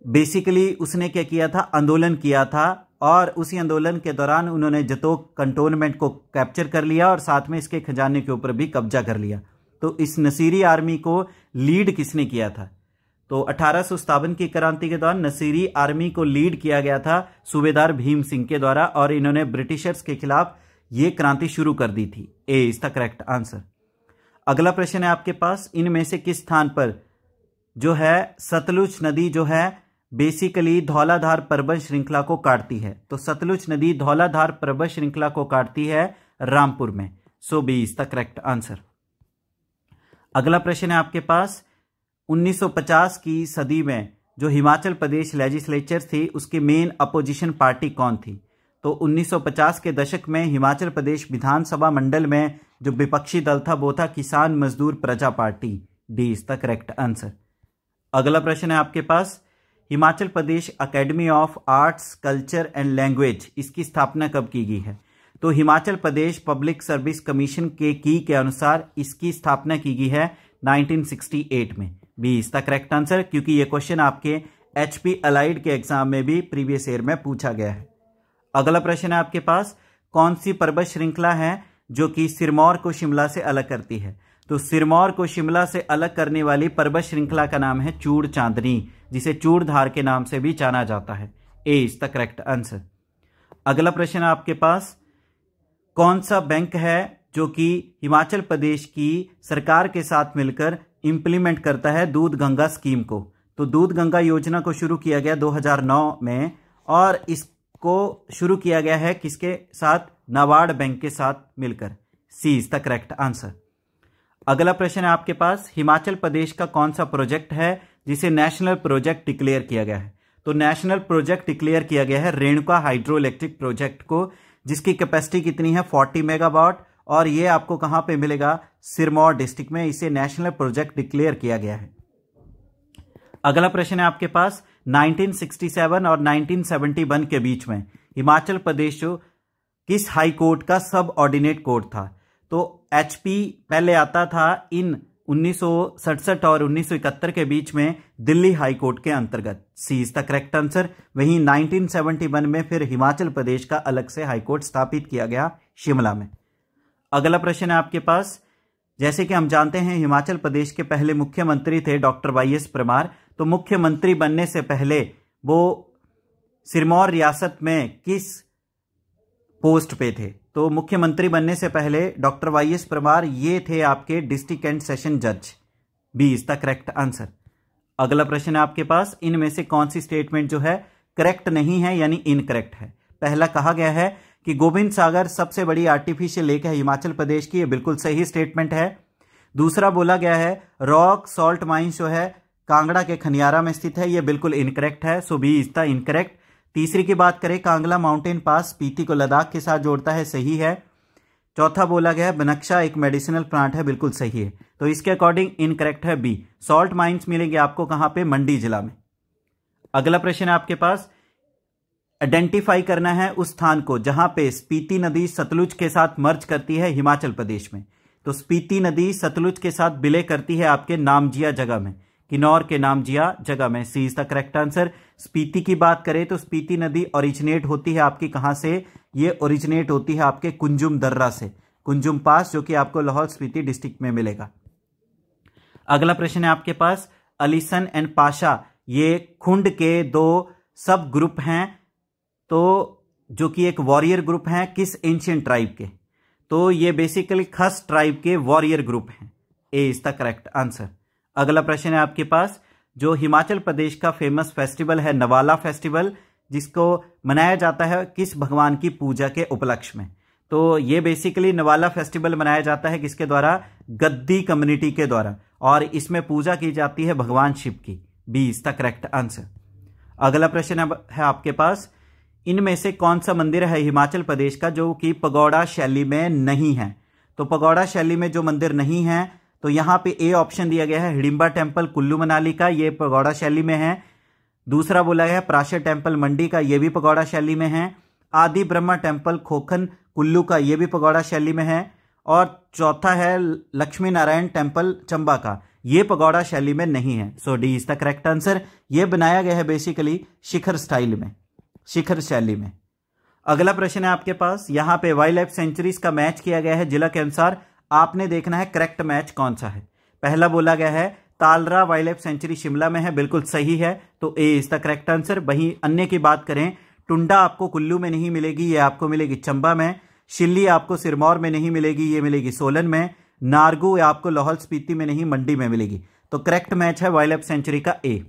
बेसिकली उसने क्या किया था, आंदोलन किया था, और उसी आंदोलन के दौरान उन्होंने जतोक कंटोनमेंट को कैप्चर कर लिया और साथ में इसके खजाने के ऊपर भी कब्जा कर लिया। तो इस नसीरी आर्मी को लीड किसने किया था? तो 1857 की क्रांति के दौरान नसीरी आर्मी को लीड किया गया था सूबेदार भीम सिंह के द्वारा, और इन्होंने ब्रिटिशर्स के खिलाफ ये क्रांति शुरू कर दी थी। ए इज द करेक्ट आंसर। अगला प्रश्न है आपके पास, इनमें से किस स्थान पर जो है सतलुज नदी जो है बेसिकली धौलाधार पर्वत श्रृंखला को काटती है? तो सतलुज नदी धौलाधार पर्वत श्रृंखला को काटती है रामपुर में। So B is the correct answer. अगला प्रश्न है आपके पास, 1950 की सदी में जो हिमाचल प्रदेश लेजिस्लेचर थी उसकी मेन अपोजिशन पार्टी कौन थी? तो 1950 के दशक में हिमाचल प्रदेश विधानसभा मंडल में जो विपक्षी दल था वो था Kisan Mazdoor Praja Party. D is the correct answer. अगला प्रश्न है आपके पास, Himachal Pradesh academy of arts culture and language इसकी स्थापना कब की गई है? तो Himachal Pradesh public service commission के की के अनुसार इसकी स्थापना की गई है 1968 में। B is the correct answer, क्योंकि ये क्वेश्चन आपके HP अलाइड के एग्जाम में भी प्रीवियस ईयर में पूछा गया है। अगला प्रश्न है आपके पास, कौन सी पर्वत श्रृंखला है जो कि सिरमौर को शिमला से अलग करती है? तो सिरमौर को शिमला से अलग करने वाली पर्वत श्रृंखला का नाम है चूड़ चांदनी, जिसे चूड़धार के नाम से भी जाना जाता है। A is the correct answer. अगला प्रश्न आपके पास, कौन सा बैंक है जो कि हिमाचल प्रदेश की सरकार के साथ मिलकर इंप्लीमेंट करता है दूध गंगा स्कीम को? तो दूध गंगा योजना को शुरू किया गया 2009 में, और इसको शुरू किया गया है किसके साथ? नाबार्ड बैंक के साथ मिलकर। सी इज द करेक्ट आंसर। अगला प्रश्न है आपके पास, हिमाचल प्रदेश का कौन सा प्रोजेक्ट है जिसे नेशनल प्रोजेक्ट डिक्लेयर किया गया है? तो नेशनल प्रोजेक्ट डिक्लेयर किया गया है रेणुका हाइड्रो इलेक्ट्रिक प्रोजेक्ट को, जिसकी कैपेसिटी कितनी है 40 मेगावाट, और ये आपको कहां पे मिलेगा? सिरमौर डिस्ट्रिक्ट में इसे नेशनल प्रोजेक्ट डिक्लेयर किया गया है। अगला प्रश्न है आपके पास, 1967 और 1971 के बीच में हिमाचल प्रदेश जो किस हाई कोर्ट का सब ऑर्डिनेट कोर्ट था? तो HP पहले आता था इन 1967 और 1971 के बीच में दिल्ली हाई कोर्ट के अंतर्गत। सी इज द करेक्ट आंसर। वहीं 1971 में फिर हिमाचल प्रदेश का अलग से हाई कोर्ट स्थापित किया गया शिमला में। अगला प्रश्न है आपके पास, जैसे कि हम जानते हैं हिमाचल प्रदेश के पहले मुख्यमंत्री थे डॉक्टर YS परमार। तो मुख्यमंत्री बनने से पहले वो सिरमौर रियासत में किस पोस्ट पे थे? तो मुख्यमंत्री बनने से पहले डॉक्टर YS परमार ये थे आपके डिस्ट्रिक्ट एंड सेशन जज। B is the correct answer. अगला प्रश्न है आपके पास, इनमें से कौन सी स्टेटमेंट जो है करेक्ट नहीं है यानी इनकरेक्ट है? पहला कहा गया है कि गोविंद सागर सबसे बड़ी आर्टिफिशियल लेक है हिमाचल प्रदेश की, ये बिल्कुल सही स्टेटमेंट है। दूसरा बोला गया है रॉक सॉल्ट माइंस जो है कांगड़ा के खनियारा में स्थित है, ये बिल्कुल इनकरेक्ट है। So B is the incorrect. तीसरी की बात करें, कांगला माउंटेन पास स्पीति को लद्दाख के साथ जोड़ता है, सही है। चौथा बोला गया है बनक्शा एक मेडिसिनल प्लांट है, बिल्कुल सही है। तो इसके अकॉर्डिंग इनकरेक्ट है बी। सॉल्ट माइंस मिलेंगे आपको कहां पे? मंडी जिला में। अगला प्रश्न है आपके पास, आइडेंटिफाई करना है उस स्थान को जहां पे स्पीति नदी सतलुज के साथ मर्ज करती है हिमाचल प्रदेश में। तो स्पीति नदी सतलुज के साथ विलय करती है आपके नामजिया जगह में, किन्नौर के नामजिया जगह में। C is the correct answer. Spiti की बात करें तो स्पीति नदी ओरिजिनेट होती है आपकी कहां से? ये ओरिजिनेट होती है आपके कुंजुम दर्रा से, कुंजुम पास, जो कि आपको लाहौल स्पीति डिस्ट्रिक्ट में मिलेगा। अगला प्रश्न है आपके पास, अलीसन एंड पाशा ये खुंड के दो सब ग्रुप हैं, तो जो कि एक वॉरियर ग्रुप हैं किस एंशिएंट ट्राइब के? तो ये बेसिकली खस ट्राइब के वॉरियर ग्रुप हैं। A is the correct answer. अगला प्रश्न है आपके पास, जो हिमाचल प्रदेश का फेमस फेस्टिवल है नवाला फेस्टिवल, जिसको मनाया जाता है किस भगवान की पूजा के उपलक्ष्य में? तो ये बेसिकली नवाला फेस्टिवल मनाया जाता है किसके द्वारा? गद्दी कम्युनिटी के द्वारा, और इसमें पूजा की जाती है भगवान शिव की। B is the correct answer. अगला प्रश्न है आपके पास, इनमें से कौन सा मंदिर है हिमाचल प्रदेश का जो कि पगोड़ा शैली में नहीं है? तो पगोड़ा शैली में जो मंदिर नहीं है, तो यहां पे ए ऑप्शन दिया गया है हिडिंबा टेम्पल कुल्लू मनाली का, ये पगोड़ा शैली में है। दूसरा बोला गया है प्राशर टेम्पल मंडी का, ये भी पगोड़ा शैली में है। आदि ब्रह्मा टेम्पल खोखन कुल्लू का, ये भी पगोड़ा शैली में है। और चौथा है लक्ष्मी नारायण टेम्पल चंबा का, ये पगोड़ा शैली में नहीं है। So D is the correct answer. ये बनाया गया है बेसिकली शिखर स्टाइल में, शिखर शैली में। अगला प्रश्न है आपके पास, यहां पे वाइल्ड लाइफ सेंचुरीज का मैच किया गया है जिला के अनुसार। आपने देखना है करेक्ट मैच कौन सा है। पहला बोला गया है तालरा वाइल्ड लाइफ सेंचुरी शिमला में है, बिल्कुल सही है, तो ए इज द करेक्ट आंसर। वहीं अन्य की बात करें, टुंडा आपको कुल्लू में नहीं मिलेगी, ये आपको मिलेगी चंबा में। शिल्ली आपको सिरमौर में नहीं मिलेगी, ये मिलेगी सोलन में। नारगू आपको लाहौल स्पीति में नहीं, मंडी में मिलेगी। तो करेक्ट मैच है वाइल्ड लाइफ सेंचुरी का ए।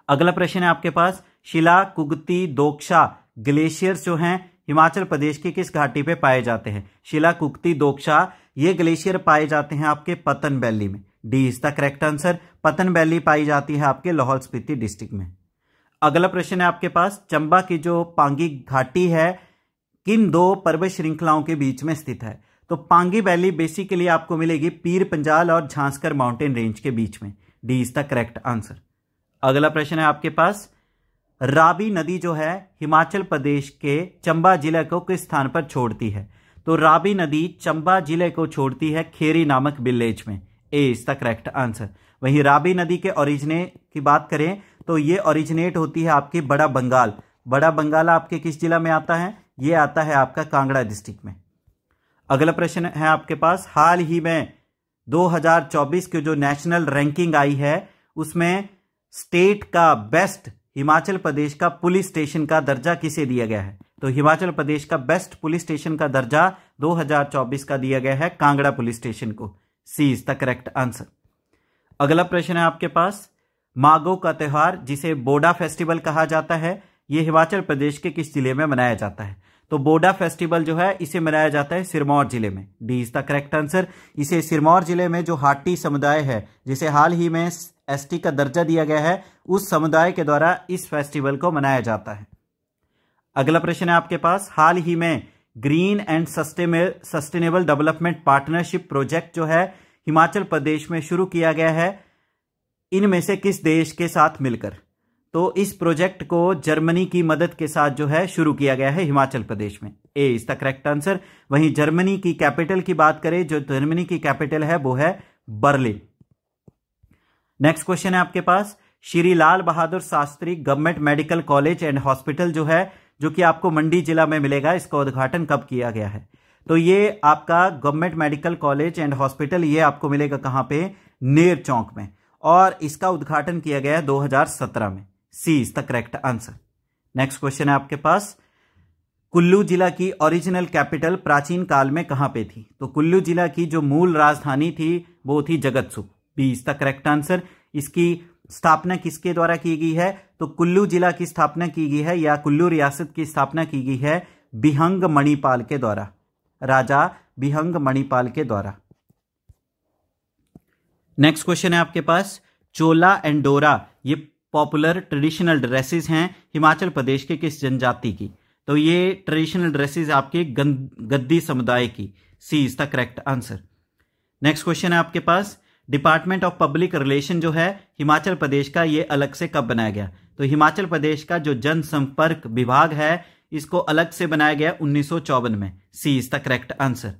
अगला प्रश्न है आपके पास, शिला कुगती दोकशा ग्लेशियर्स जो हैं हिमाचल प्रदेश की किस घाटी पे पाए जाते हैं? शिला कुगती दोकशा ये ग्लेशियर पाए जाते हैं आपके पतन वैली में। D is the correct answer. पतन वैली पाई जाती है आपके लाहौल स्पीति डिस्ट्रिक्ट में। अगला प्रश्न है आपके पास, चंबा की जो पांगी घाटी है किन दो पर्वत श्रृंखलाओं के बीच में स्थित है? तो पांगी वैली बेसिकली आपको मिलेगी पीर पंजाल और झांसकर माउंटेन रेंज के बीच में। D is the correct answer. अगला प्रश्न है आपके पास, रावी नदी जो है हिमाचल प्रदेश के चंबा जिले को किस स्थान पर छोड़ती है? तो रावी नदी चंबा जिले को छोड़ती है खेरी नामक विलेज में। A is the correct answer. वहीं रावी नदी के ओरिजिनेट की बात करें तो ये ओरिजिनेट होती है आपकी बड़ा बंगाल। बड़ा बंगाल आपके किस जिला में आता है? ये आता है आपका कांगड़ा डिस्ट्रिक्ट में। अगला प्रश्न है आपके पास, हाल ही में 2024 की जो नेशनल रैंकिंग आई है उसमें स्टेट का बेस्ट हिमाचल प्रदेश का पुलिस स्टेशन का दर्जा किसे दिया गया है? तो हिमाचल प्रदेश का बेस्ट पुलिस स्टेशन का दर्जा 2024 का दिया गया है कांगड़ा पुलिस स्टेशन को। C is the correct answer. अगला प्रश्न है आपके पास, मागो का त्योहार जिसे बोडा फेस्टिवल कहा जाता है, यह हिमाचल प्रदेश के किस जिले में मनाया जाता है? तो बोडा फेस्टिवल जो है इसे मनाया जाता है सिरमौर जिले में। D is the correct answer. इसे सिरमौर जिले में जो हाटी समुदाय है जिसे हाल ही में एसटी का दर्जा दिया गया है, उस समुदाय के द्वारा इस फेस्टिवल को मनाया जाता है। अगला प्रश्न है आपके पास, हाल ही में green and sustainable development partnership project जो है हिमाचल प्रदेश में शुरू किया गया है, इनमें से किस देश के साथ मिलकर? तो इस प्रोजेक्ट को जर्मनी की मदद के साथ जो है शुरू किया गया है हिमाचल प्रदेश में। A is the correct answer. वहीं जर्मनी की कैपिटल की बात करें, जो जर्मनी की कैपिटल है वो है बर्लिन। नेक्स्ट क्वेश्चन है आपके पास, Shri Lal Bahadur Shastri government medical college and hospital जो है, जो कि आपको मंडी जिला में मिलेगा, इसका उद्घाटन कब किया गया है? तो ये आपका government medical college and hospital ये आपको मिलेगा कहां पे? नेर चौक में, और इसका उद्घाटन किया गया है 2017 में। C is the correct answer. Next question है आपके पास, कुल्लू जिला की ओरिजिनल कैपिटल प्राचीन काल में कहां पे थी? तो कुल्लू जिला की जो मूल राजधानी थी वो थी Jagatsukh. B is the correct answer. इसकी स्थापना किसके द्वारा की गई है? तो कुल्लू जिला की स्थापना की गई है या कुल्लू रियासत की स्थापना की गई है बिहंग मणिपाल के द्वारा, राजा बिहंग मणिपाल के द्वारा। नेक्स्ट क्वेश्चन है आपके पास, चोला एंड डोरा ये पॉपुलर ट्रेडिशनल ड्रेसेस हैं हिमाचल प्रदेश के किस जनजाति की? तो ये ट्रेडिशनल ड्रेसेस आपके गद्दी समुदाय की। C is the correct answer. Next question है आपके पास, डिपार्टमेंट ऑफ पब्लिक रिलेशन जो है हिमाचल प्रदेश का, ये अलग से कब बनाया गया? तो हिमाचल प्रदेश का जो जनसंपर्क विभाग है इसको अलग से बनाया गया 1954 में। C is the correct answer.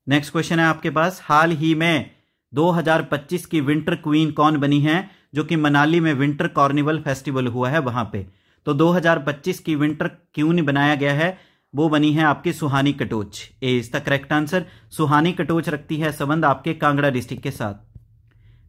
Next question है आपके पास, हाल ही में 2025 की विंटर क्वीन कौन बनी है, जो कि मनाली में विंटर कार्निवल फेस्टिवल हुआ है वहां पे? तो 2025 की विंटर क्वीन बनाया गया है, वो बनी है आपकी सुहानी कटोच। ए इज द करेक्ट आंसर। सुहानी कटोच रखती है संबंध आपके कांगड़ा डिस्ट्रिक्ट के साथ।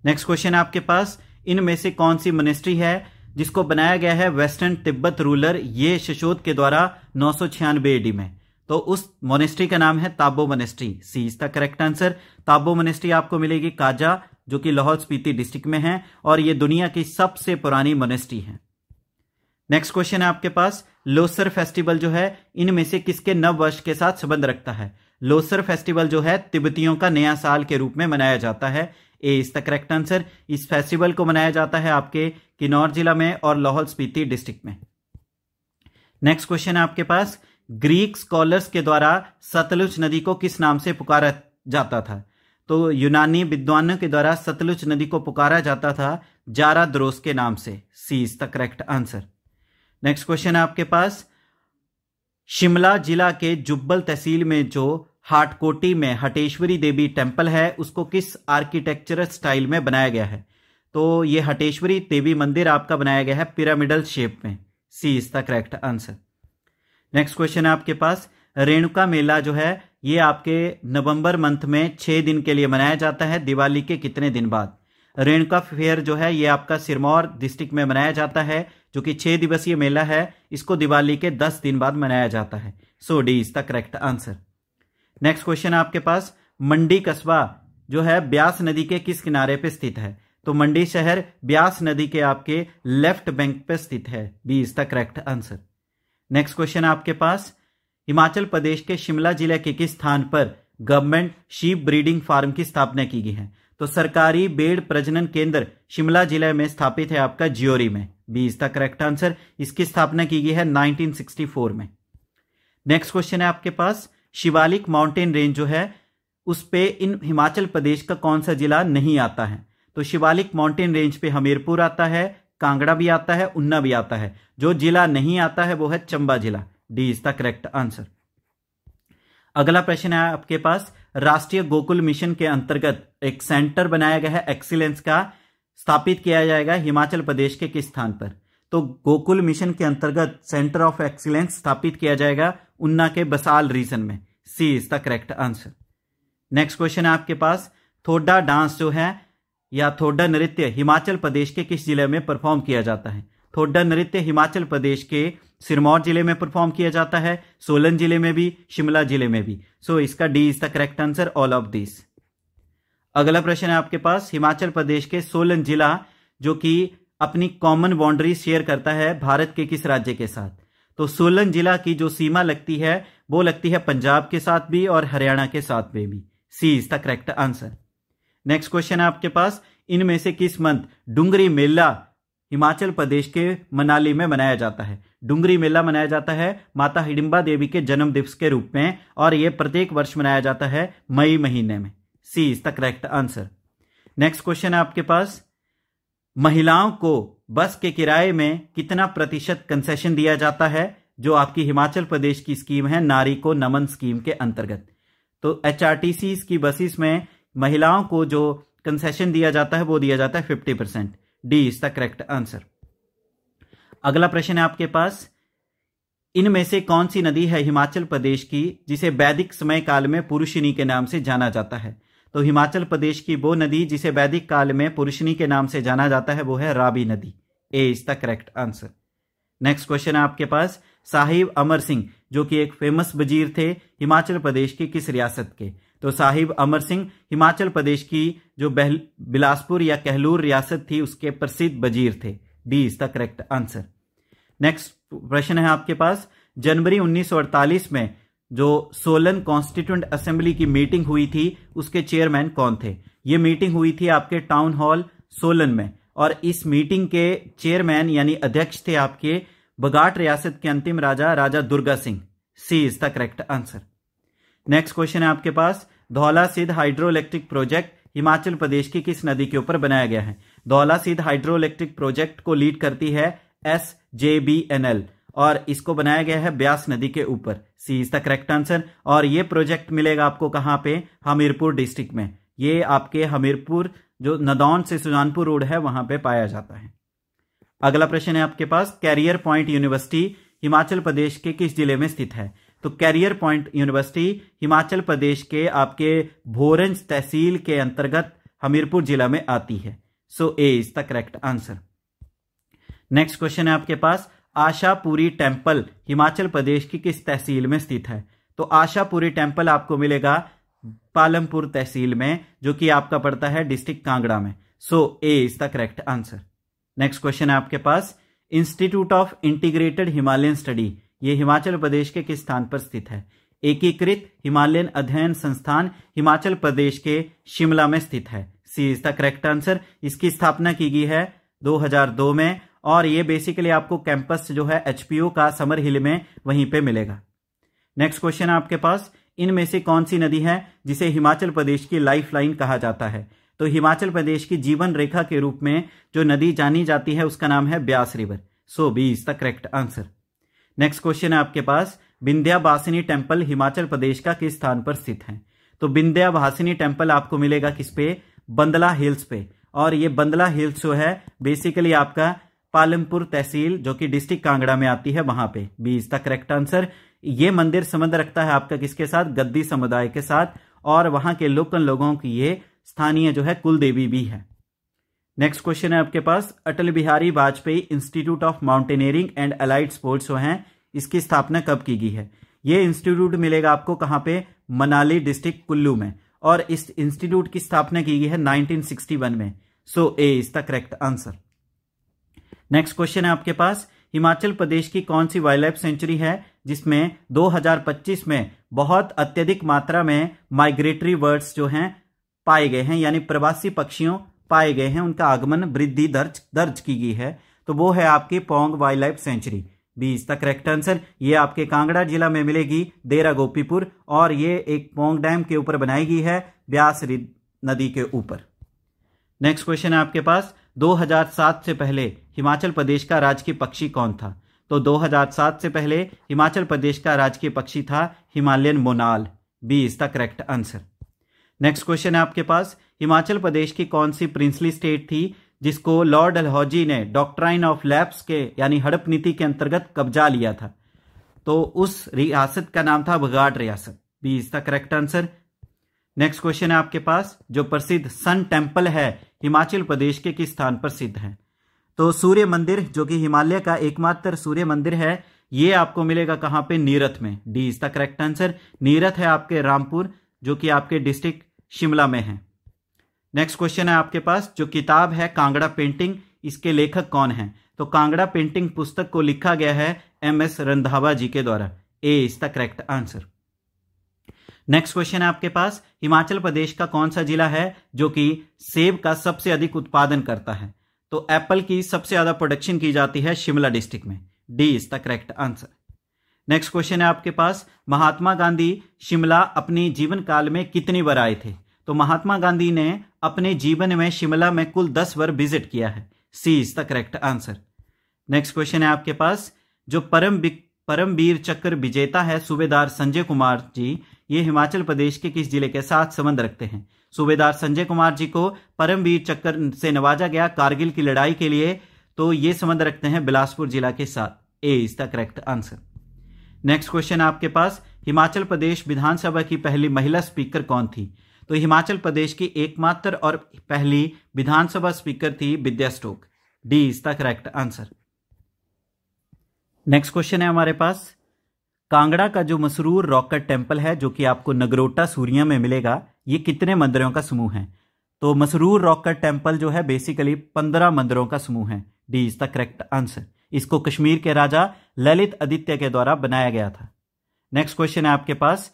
नेक्स्ट क्वेश्चन है आपके पास, इनमें से कौन सी मोनेस्ट्री है जिसको बनाया गया है वेस्टर्न तिब्बत रूलर ये शशोद के द्वारा 996 एडी में? तो उस मोनेस्ट्री का नाम है Tabo monastery. C is the correct answer. Tabo monastery आपको मिलेगी काजा, जो कि लाहौल स्पीति डिस्ट्रिक्ट में है, और ये दुनिया की सबसे पुरानी मोनेस्ट्री है। नेक्स्ट क्वेश्चन है आपके पास, लोसर फेस्टिवल जो है इनमें से किसके नव वर्ष के साथ संबंध रखता है? लोसर फेस्टिवल जो है तिब्बतियों का नया साल के रूप में मनाया जाता है। A is the correct answer. इस फेस्टिवल को मनाया जाता है आपके किन्नौर जिला में और लाहौल स्पीति डिस्ट्रिक्ट में। नेक्स्ट क्वेश्चन है आपके पास, ग्रीक स्कॉलर्स के द्वारा सतलुज नदी को किस नाम से पुकारा जाता था? तो यूनानी विद्वानों के द्वारा सतलुज नदी को पुकारा जाता था जाराद्रोस के नाम से। C is the correct answer. Next question है आपके पास, शिमला जिला के जुब्बल तहसील में जो हाटकोटी में हटेश्वरी देवी टेम्पल है उसको किस आर्किटेक्चरल स्टाइल में बनाया गया है? तो ये हटेश्वरी देवी मंदिर आपका बनाया गया है पिरामिडल शेप में। C is the correct answer. Next question है आपके पास, रेणुका मेला जो है ये आपके नवंबर मंथ में 6 दिन के लिए मनाया जाता है, दिवाली के कितने दिन बाद? रेणुका फेयर जो है ये आपका सिरमौर डिस्ट्रिक्ट में मनाया जाता है, जो कि 6 दिवसीय मेला है। इसको दिवाली के 10 दिन बाद मनाया जाता है। So D is the correct answer. Next question है आपके पास, मंडी कस्बा जो है ब्यास नदी के किस किनारे पे स्थित है? तो मंडी शहर ब्यास नदी के आपके लेफ्ट बैंक पे स्थित है। B is the correct answer. Next question है आपके पास, हिमाचल प्रदेश के शिमला जिले के किस स्थान पर गवर्नमेंट शीप ब्रीडिंग फार्म की स्थापना की गई है? तो सरकारी भेड़ प्रजनन केंद्र शिमला जिले में स्थापित है आपका जियोरी में। B is the correct answer. इसकी स्थापना की गई है 1964 में। नेक्स्ट क्वेश्चन है आपके पास, शिवालिक माउंटेन रेंज जो है उस पे इन हिमाचल प्रदेश का कौन सा जिला नहीं आता है? तो शिवालिक माउंटेन रेंज पे हमीरपुर आता है, कांगड़ा भी आता है, ऊना भी आता है। जो जिला नहीं आता है वो है चंबा जिला। D is the correct answer. अगला प्रश्न है आपके पास, राष्ट्रीय गोकुल मिशन के अंतर्गत एक सेंटर बनाया गया है एक्सीलेंस का, स्थापित किया जाएगा हिमाचल प्रदेश के किस स्थान पर? तो गोकुल मिशन के अंतर्गत सेंटर ऑफ एक्सीलेंस स्थापित किया जाएगा ऊना के बसाल रीजन में। C is the correct answer. Next question है आपके पास, थोड़ा डांस जो है या थोड़ा नृत्य हिमाचल प्रदेश के किस जिले में परफॉर्म किया जाता है? थोड़ा नृत्य हिमाचल प्रदेश के सिरमौर जिले में परफॉर्म किया जाता है, सोलन जिले में भी, शिमला जिले में भी। सो इसका D is the correct answer, all of this. अगला प्रश्न है आपके पास, हिमाचल प्रदेश के सोलन जिला जो कि अपनी कॉमन बाउंड्री शेयर करता है भारत के किस राज्य के साथ? तो सोलन जिला की जो सीमा लगती है वो लगती है पंजाब के साथ भी और हरियाणा के साथ में भी। C is the correct answer. Next question है आपके पास, इनमें से किस मंथ डुंगरी मेला हिमाचल प्रदेश के मनाली में मनाया जाता है? डुंगरी मेला मनाया जाता है माता हिडिंबा देवी के जन्म दिवस के रूप में और यह प्रत्येक वर्ष मनाया जाता है मई महीने में। C is the correct answer. Next question है आपके पास, महिलाओं को बस के किराए में कितना प्रतिशत कंसेशन दिया जाता है जो आपकी हिमाचल प्रदेश की स्कीम है नारी को नमन स्कीम के अंतर्गत? तो एचआरटीसी की बसेस में महिलाओं को जो कंसेशन दिया जाता है वो दिया जाता है 50%। D is the correct answer. अगला प्रश्न है आपके पास, इनमें से कौन सी नदी है हिमाचल प्रदेश की जिसे वैदिक समय काल में पुरुषिनी के नाम से जाना जाता है? तो हिमाचल प्रदेश की वो नदी जिसे वैदिक काल में पुरुषिनी के नाम से जाना जाता है वो है रावी नदी। A is the correct answer. Next question है आपके पास, साहिब अमर सिंह जो कि एक फेमस वजीर थे हिमाचल प्रदेश की किस रियासत के? तो साहिब अमर सिंह हिमाचल प्रदेश की जो बिलासपुर या कहलूर रियासत थी उसके प्रसिद्ध वजीर थे। D is the correct answer. Next प्रश्न है आपके पास, जनवरी 1948 में जो सोलन कॉन्स्टिट्यूएंट असेंबली की मीटिंग हुई थी उसके चेयरमैन कौन थे? ये मीटिंग हुई थी आपके टाउन हॉल सोलन में और इस मीटिंग के चेयरमैन यानी अध्यक्ष थे आपके बगाट रियासत के अंतिम राजा Raja Durga Singh. C is the correct answer. Next question है आपके पास, Dhaula Sidh hydro electric project Himachal Pradesh की किस नदी के ऊपर बनाया गया है? Dhaula Sidh hydro electric project को लीड करती है SJBNL और इसको बनाया गया है ब्यास नदी के ऊपर। सी इज द करेक्ट आंसर। और ये प्रोजेक्ट मिलेगा आपको कहां पे? हमीरपुर डिस्ट्रिक्ट में। ये आपके हमीरपुर जो नदौन से सुजानपुर रोड है वहां पे पाया जाता है। अगला प्रश्न है आपके पास, career point university Himachal Pradesh के किस जिले में स्थित है? तो career point university Himachal Pradesh के आपके भोरंज तहसील के अंतर्गत हमीरपुर जिला में आती है। So A is the correct answer. Next question है आपके पास, आशापुरी टेम्पल हिमाचल प्रदेश की किस तहसील में स्थित है? तो आशापुरी टेम्पल आपको मिलेगा पालमपुर तहसील में जो कि आपका पड़ता है डिस्ट्रिक्ट कांगड़ा में। So A is the correct answer. Next question है आपके पास, institute of integrated Himalayan study, ये हिमाचल प्रदेश के किस स्थान पर स्थित है? एकीकृत हिमालयन अध्ययन संस्थान हिमाचल प्रदेश के शिमला में स्थित है। C is the correct answer. इसकी स्थापना की गई है 2002 में और ये बेसिकली आपको कैंपस जो है एचपीयू का समर हिल में वहीं पे मिलेगा। नेक्स्ट क्वेश्चन है आपके पास, इनमें से कौन सी नदी है जिसे हिमाचल प्रदेश की लाइफ लाइन कहा जाता है? तो हिमाचल प्रदेश की जीवन रेखा के रूप में जो नदी जानी जाती है उसका नाम है Beas river. So B is the correct answer. Next question है आपके पास, विंध्यावासिनी टेम्पल हिमाचल प्रदेश का किस स्थान पर स्थित है? तो विंध्यावासिनी टेम्पल आपको मिलेगा किस पे? बंदला हिल्स पे। और ये बंदला हिल्स जो है बेसिकली आपका पालमपुर तहसील जो कि डिस्ट्रिक्ट कांगड़ा में आती है वहां पे। B is the correct answer. ये मंदिर संबंध रखता है आपका किसके साथ? गद्दी समुदाय के साथ, और वहां के लोकल लोगों की ये स्थानीय जो है कुल देवी भी है। नेक्स्ट क्वेश्चन है आपके पास, Atal Bihari Vajpayee institute of mountaineering and allied sports जो है इसकी स्थापना कब की गई है? ये इंस्टीट्यूट मिलेगा आपको कहां पे? मनाली डिस्ट्रिक्ट कुल्लू में, और इस इंस्टीट्यूट की स्थापना की गई है 1961 में। So A is the correct answer. Next question है आपके पास, हिमाचल प्रदेश की कौन सी वाइल्ड लाइफ सेंचुरी है जिसमें 2025 में बहुत अत्यधिक मात्रा में माइग्रेटरी बर्ड्स जो हैं पाए गए हैं, यानी प्रवासी पक्षियों पाए गए हैं, उनका आगमन वृद्धि दर्ज की गई है? तो वो है आपकी Pong wildlife sanctuary. B is the correct answer. ये आपके कांगड़ा जिला में मिलेगी, देरा गोपीपुर, और ये एक पौंग डैम के ऊपर बनाई गई है ब्यास नदी के ऊपर। नेक्स्ट क्वेश्चन है आपके पास, 2007 से पहले हिमाचल प्रदेश का राजकीय पक्षी कौन था? तो 2007 से पहले हिमाचल प्रदेश का राजकीय पक्षी था Himalayan monal. B is the correct answer. Next question है आपके पास, हिमाचल प्रदेश की कौन सी प्रिंसली स्टेट थी जिसको लॉर्ड डलहौजी ने डॉक्ट्राइन ऑफ लैप्स के यानी हड़प नीति के अंतर्गत कब्जा लिया था? तो उस रियासत का नाम था बगाड़ रियासत। B is the correct answer. Next question है आपके पास, जो प्रसिद्ध सन टेम्पल है हिमाचल प्रदेश के किस स्थान पर सिद्ध है? तो सूर्य मंदिर जो कि हिमालय का एकमात्र सूर्य मंदिर है, ये आपको मिलेगा कहां पे? नीरथ में। D is the correct answer. Nirath है आपके रामपुर जो कि आपके डिस्ट्रिक्ट शिमला में है। नेक्स्ट क्वेश्चन है आपके पास, जो किताब है कांगड़ा पेंटिंग, इसके लेखक कौन है? तो कांगड़ा पेंटिंग पुस्तक को लिखा गया है MS रंधावा जी के द्वारा। A is the correct answer. Next question है आपके पास, हिमाचल प्रदेश का कौन सा जिला है जो कि सेब का सबसे अधिक उत्पादन करता है? तो एप्पल की सबसे ज्यादा प्रोडक्शन की जाती है शिमला डिस्ट्रिक्ट में। D is the correct answer. Next question है आपके पास, महात्मा गांधी शिमला अपने जीवन काल में कितनी बार आए थे? तो महात्मा गांधी ने अपने जीवन में शिमला में कुल 10 बार विजिट किया है। C is the correct answer. Next question है आपके पास, जो परमवीर चक्र विजेता है सूबेदार संजय कुमार जी, ये हिमाचल प्रदेश के किस जिले के साथ संबंध रखते हैं? सूबेदार संजय कुमार जी को परमवीर चक्र से नवाजा गया कारगिल की लड़ाई के लिए, तो ये संबंध रखते हैं बिलासपुर जिला के साथ। A is the correct answer. Next question आपके पास, हिमाचल प्रदेश विधानसभा की पहली महिला स्पीकर कौन थी? तो हिमाचल प्रदेश की एकमात्र और पहली विधानसभा स्पीकर थी Vidya Stokes. D is the correct answer. Next question है हमारे पास, कांगड़ा का जो मसरूर रॉक कट टेम्पल है जो कि आपको नगरोटा सूरिया में मिलेगा, ये कितने मंदिरों का समूह है? तो मसरूर रॉक कट टेम्पल जो है बेसिकली 15 मंदिरों का समूह है। D is the correct answer. इसको कश्मीर के राजा ललित आदित्य के द्वारा बनाया गया था। नेक्स्ट क्वेश्चन है आपके पास,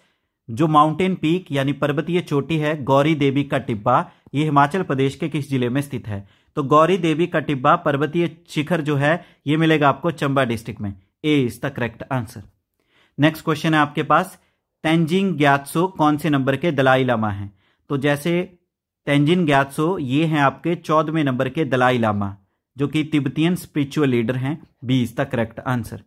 जो माउंटेन पीक यानी पर्वतीय चोटी है गौरी देवी का टिब्बा, ये हिमाचल प्रदेश के किस जिले में स्थित है? तो गौरी देवी का टिब्बा पर्वतीय शिखर जो है ये मिलेगा आपको चंबा डिस्ट्रिक्ट में। A is the correct answer. Next question है आपके पास, तेंजिंग ग्यात्सो कौन से नंबर के दलाई लामा हैं? तो जैसे तेंजिन ग्यात्सो ये हैं आपके 14वें नंबर के दलाई लामा जो कि तिब्बतियन स्पिरिचुअल लीडर हैं। B is the correct answer.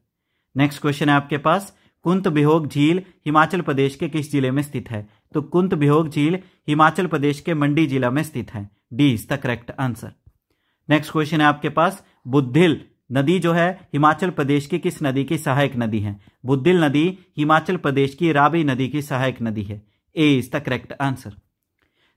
Next question है आपके पास, कुंत बिहोग झील हिमाचल प्रदेश के किस जिले में स्थित है? तो कुंत बिहोग झील हिमाचल प्रदेश के मंडी जिला में स्थित है। D is the correct answer. Next question है आपके पास, बुद्धिल नदी जो है हिमाचल प्रदेश की किस नदी की सहायक नदी है? बुद्धिल नदी हिमाचल प्रदेश की रावी नदी की सहायक नदी है। A is the correct answer.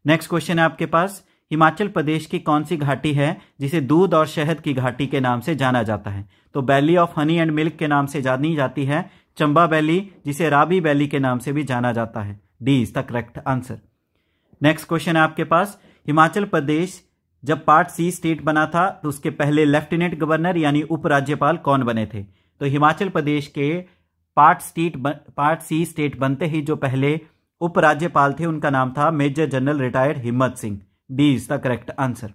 Next question है आपके पास, हिमाचल प्रदेश की कौन सी घाटी है जिसे दूध और शहद की घाटी के नाम से जाना जाता है? तो valley of honey and milk के नाम से जानी जाती है चंबा वैली, जिसे रावी वैली के नाम से भी जाना जाता है। D is the correct answer. Next question है आपके पास, हिमाचल प्रदेश जब पार्ट सी स्टेट बना था तो उसके पहले लेफ्टिनेंट गवर्नर यानी उपराज्यपाल कौन बने थे? तो हिमाचल प्रदेश के पार्ट सी स्टेट बनते ही जो पहले उपराज्यपाल थे उनका नाम था मेजर जनरल रिटायर्ड हिम्मत Singh. D is the correct answer.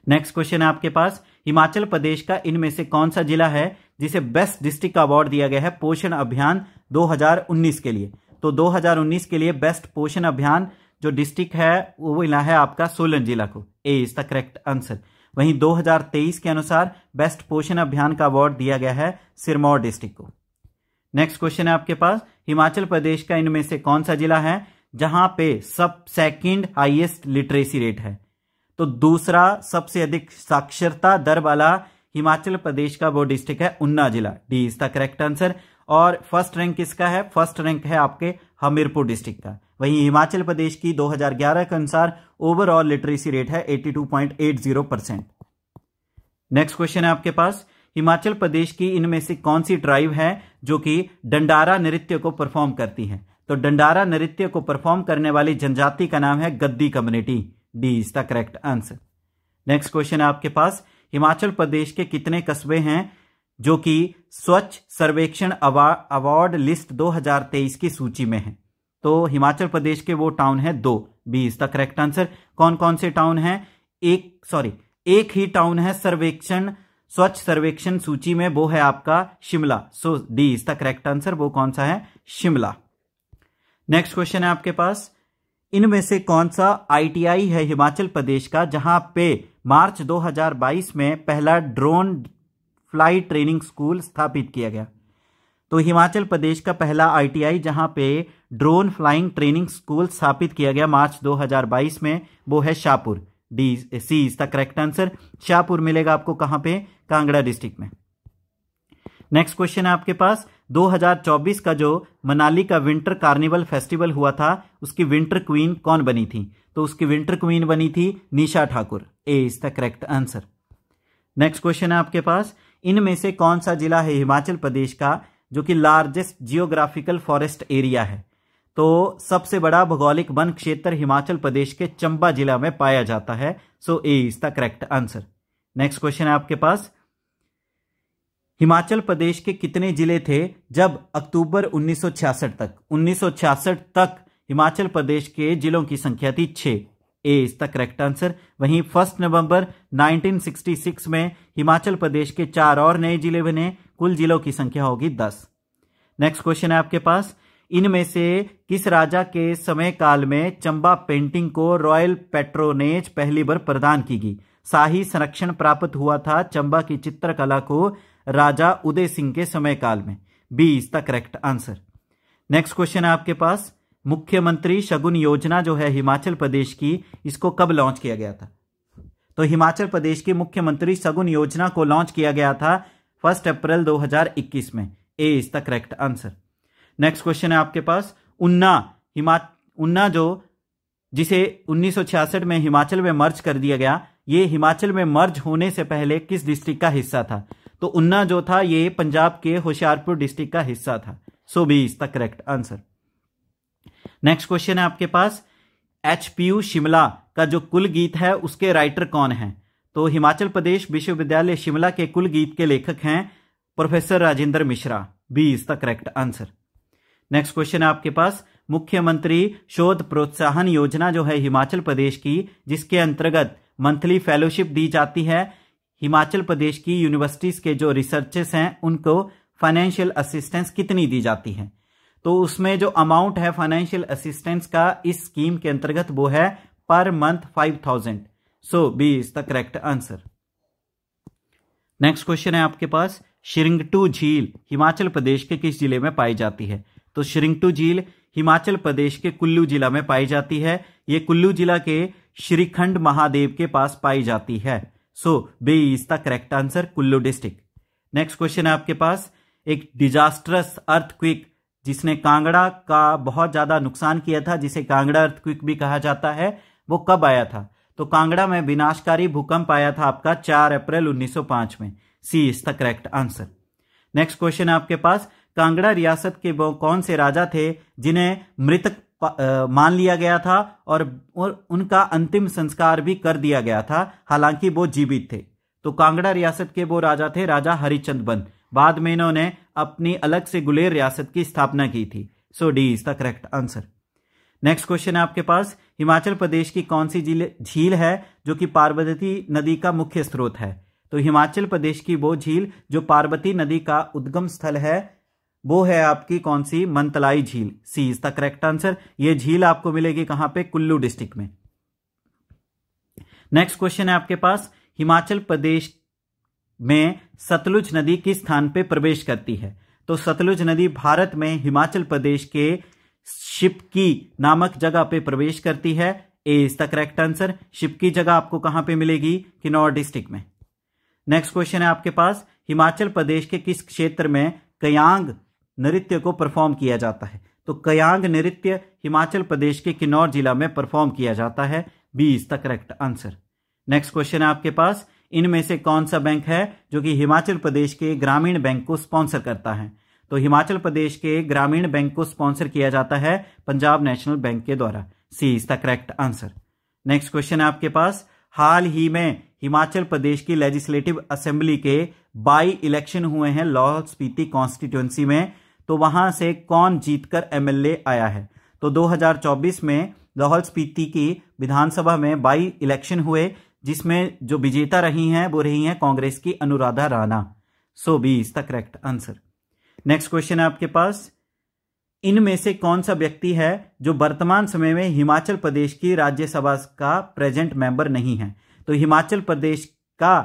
Next question है आपके पास, हिमाचल प्रदेश का इनमें से कौन सा जिला है जिसे बेस्ट डिस्ट्रिक्ट का अवार्ड दिया गया है पोषण अभियान 2019 के लिए? तो 2019 के लिए बेस्ट पोषण अभियान जो डिस्ट्रिक्ट है वो मिला है आपका सोलन जिला को। ए इज द करेक्ट आंसर। वहीं 2023 के अनुसार बेस्ट पोषण अभियान का अवार्ड दिया गया है सिरमौर डिस्ट्रिक्ट को। नेक्स्ट क्वेश्चन है आपके पास, हिमाचल प्रदेश का इनमें से कौन सा जिला है जहां पे सब सेकंड हाईएस्ट लिटरेसी रेट है? तो दूसरा सबसे अधिक साक्षरता दर वाला हिमाचल प्रदेश का वो डिस्ट्रिक्ट है ऊना जिला। D is the correct answer. और फर्स्ट रैंक किसका है? फर्स्ट रैंक है आपके हमीरपुर डिस्ट्रिक्ट का। वहीं हिमाचल प्रदेश की 2011 के अनुसार ओवरऑल लिटरेसी रेट है 82.80%। नेक्स्ट क्वेश्चन है आपके पास, हिमाचल प्रदेश की इनमें से कौन सी ट्राइब है जो कि डंडारा नृत्य को परफॉर्म करती है? तो डंडारा नृत्य को परफॉर्म करने वाली जनजाति का नाम है गद्दी community. D is the correct answer. Next question है आपके पास, हिमाचल प्रदेश के कितने कस्बे हैं जो कि स्वच्छ सर्वेक्षण अवार्ड लिस्ट 2023 की सूची में है? तो हिमाचल प्रदेश के वो टाउन है 2। B is the correct answer. कौन कौन से टाउन हैं? एक ही टाउन है स्वच्छ सर्वेक्षण सूची में, वो है आपका Shimla. So D is the correct answer. वो कौन सा है? शिमला। नेक्स्ट क्वेश्चन है आपके पास, इनमें से कौन सा आईटीआई है हिमाचल प्रदेश का जहां पे मार्च 2022 में पहला ड्रोन फ्लाइट ट्रेनिंग स्कूल स्थापित किया गया? तो हिमाचल प्रदेश का पहला आईटीआई जहां पे ड्रोन फ्लाइंग ट्रेनिंग स्कूल स्थापित किया गया मार्च 2022 में, वो है Shahpur. C is the correct answer. Shahpur मिलेगा आपको कहां पे? कांगड़ा डिस्ट्रिक्ट में। नेक्स्ट क्वेश्चन है आपके पास, 2024 का जो मनाली का विंटर कार्निवल फेस्टिवल हुआ था उसकी विंटर क्वीन कौन बनी थी? तो उसकी विंटर क्वीन बनी थी Nisha Thakur. A is the correct answer. Next question है आपके पास, इनमें से कौन सा जिला है हिमाचल प्रदेश का जो कि लार्जेस्ट जियोग्राफिकल फॉरेस्ट एरिया है? तो सबसे बड़ा भौगोलिक वन क्षेत्र हिमाचल प्रदेश के चंबा जिला में पाया जाता है। So A is the correct answer. Next question है आपके पास, हिमाचल प्रदेश के कितने जिले थे जब अक्टूबर 1966 तक हिमाचल प्रदेश के जिलों की संख्या थी 6? ए इज द करेक्ट आंसर। वहीं 1 नवंबर 1966 में हिमाचल प्रदेश के 4 और नए जिले बने, कुल जिलों की संख्या होगी 10। नेक्स्ट क्वेश्चन है आपके पास, इनमें से किस राजा के समय काल में चंबा पेंटिंग को रॉयल पैट्रोनेज पहली बार प्रदान की गई? शाही संरक्षण प्राप्त हुआ था चंबा की चित्रकला को राजा उदय सिंह के समय काल में। B is the correct answer. Next question है आपके पास, मुख्यमंत्री शगुन योजना जो है हिमाचल प्रदेश की, इसको कब लॉन्च किया गया था? तो हिमाचल प्रदेश की मुख्यमंत्री शगुन योजना को लॉन्च किया गया था 1 अप्रैल 2021 में। A is the correct answer. Next question है आपके पास, उन्ना जो जिसे 1966 में हिमाचल में मर्ज कर दिया गया, ये हिमाचल में मर्ज होने से पहले किस डिस्ट्रिक्ट का हिस्सा था? तो उन्ना जो था ये पंजाब के होशियारपुर डिस्ट्रिक्ट का हिस्सा था। So B is the correct answer. Next question है आपके पास, एचपीयू शिमला का जो कुल गीत है उसके राइटर कौन है? तो हिमाचल प्रदेश विश्वविद्यालय शिमला के कुल गीत के लेखक हैं professor Rajendra Mishra. B is the correct answer. Next question है आपके पास, मुख्यमंत्री शोध प्रोत्साहन योजना जो है हिमाचल प्रदेश की, जिसके अंतर्गत मंथली फेलोशिप दी जाती है, हिमाचल प्रदेश की यूनिवर्सिटीज के जो रिसर्चर्स हैं उनको फाइनेंशियल असिस्टेंस कितनी दी जाती है? तो उसमें जो अमाउंट है फाइनेंशियल असिस्टेंस का इस स्कीम के अंतर्गत वो है per month 5000। So B is the correct answer. Next question है आपके पास, शिरिंगटू झील हिमाचल प्रदेश के किस जिले में पाई जाती है? तो शिरिंगटू झील हिमाचल प्रदेश के कुल्लू जिला में पाई जाती है। ये कुल्लू जिला के श्रीखंड महादेव के पास पाई जाती है। So B is the correct answer, Kullu district. Next question है आपके पास, एक डिजास्टरस अर्थक्विक जिसने कांगड़ा का बहुत ज्यादा नुकसान किया था, जिसे कांगड़ा अर्थक्विक भी कहा जाता है, वो कब आया था? तो कांगड़ा में विनाशकारी भूकंप आया था आपका 4 अप्रैल 1905 में। C is the correct answer. Next question है आपके पास, कांगड़ा रियासत के वो कौन से राजा थे जिन्हें मृतक मान लिया गया था और उनका अंतिम संस्कार भी कर दिया गया था, हालांकि वो जीवित थे। तो कांगड़ा रियासत के वो राजा थे राजा हरिचंद बन। बाद में इन्होंने अपनी अलग से गुलेर रियासत की स्थापना की थी। So D is the correct answer. Next question है आपके पास, हिमाचल प्रदेश की कौन सी झील है जो कि पार्वती नदी का मुख्य स्रोत है? तो हिमाचल प्रदेश की वो झील जो पार्वती नदी का उद्गम स्थल है वो है आपकी कौन सी? मंतलाई झील। सी इज द करेक्ट आंसर। ये झील आपको मिलेगी कहां पे? कुल्लू डिस्ट्रिक्ट में। नेक्स्ट क्वेश्चन है आपके पास, हिमाचल प्रदेश में सतलुज नदी किस स्थान पे प्रवेश करती है? तो सतलुज नदी भारत में हिमाचल प्रदेश के शिपकी नामक जगह पे प्रवेश करती है। A is the correct answer. शिपकी जगह आपको कहां पे मिलेगी? किन्नौर डिस्ट्रिक्ट में। नेक्स्ट क्वेश्चन है आपके पास, हिमाचल प्रदेश के किस क्षेत्र में कयांग नृत्य को परफॉर्म किया जाता है? तो कयांग नृत्य हिमाचल प्रदेश के किन्नौर जिला में परफॉर्म किया जाता है। B is the correct answer. Next question है आपके पास, इनमें से कौन सा बैंक है जो कि हिमाचल प्रदेश के ग्रामीण बैंक को स्पॉन्सर करता है? तो हिमाचल प्रदेश के ग्रामीण बैंक को स्पॉन्सर किया जाता है पंजाब नेशनल बैंक के द्वारा। C is the correct answer. Next question है आपके पास, हाल ही में हिमाचल प्रदेश की लेजिस्लेटिव असेंबली के बाई इलेक्शन हुए हैं लाहौल स्पीति कॉन्स्टिट्यूएंसी में, तो वहां से कौन जीतकर एमएलए आया है? तो 2024 में लाहौल स्पीति की विधानसभा में बाई इलेक्शन हुए, जिसमें जो विजेता रही हैं वो रही हैं कांग्रेस की Anuradha Rana. So B is the correct answer. Next question है आपके पास, इनमें से कौन सा व्यक्ति है जो वर्तमान समय में हिमाचल प्रदेश की राज्यसभा का प्रेजेंट मेंबर नहीं है? तो हिमाचल प्रदेश का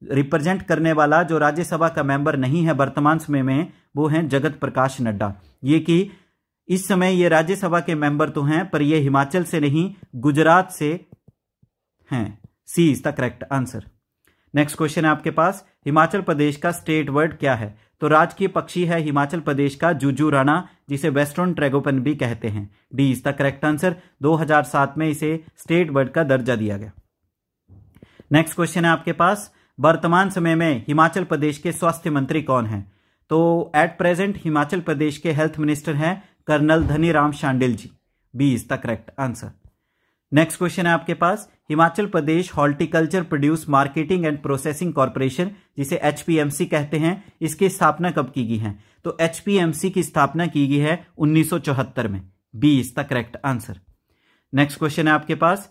रिप्रेजेंट करने वाला जो राज्यसभा का मेंबर नहीं है वर्तमान समय में, वो हैं जगत प्रकाश नड्डा। ये कि इस समय ये राज्यसभा के मेंबर तो हैं पर ये हिमाचल से नहीं गुजरात से हैं। C is the correct answer. Next question है आपके पास, हिमाचल प्रदेश का स्टेट बर्ड क्या है? तो राजकीय पक्षी है हिमाचल प्रदेश का जुजुराना, जिसे वेस्टर्न ट्रैगोपन भी कहते हैं। D is the correct answer. 2007 में इसे स्टेट बर्ड का दर्जा दिया गया। नेक्स्ट क्वेश्चन है आपके पास, वर्तमान समय में हिमाचल प्रदेश के स्वास्थ्य मंत्री कौन हैं? तो एट प्रेजेंट हिमाचल प्रदेश के हेल्थ मिनिस्टर हैं colonel Dhaniram Shandil ji. B is the correct answer. Next question है आपके पास, Himachal Pradesh horticulture produce marketing and processing corporation, जिसे एचपीएमसी कहते हैं, इसकी स्थापना कब की गई है? तो एचपीएमसी की स्थापना की गई है 1974 में। B is the correct answer. Next question है आपके पास,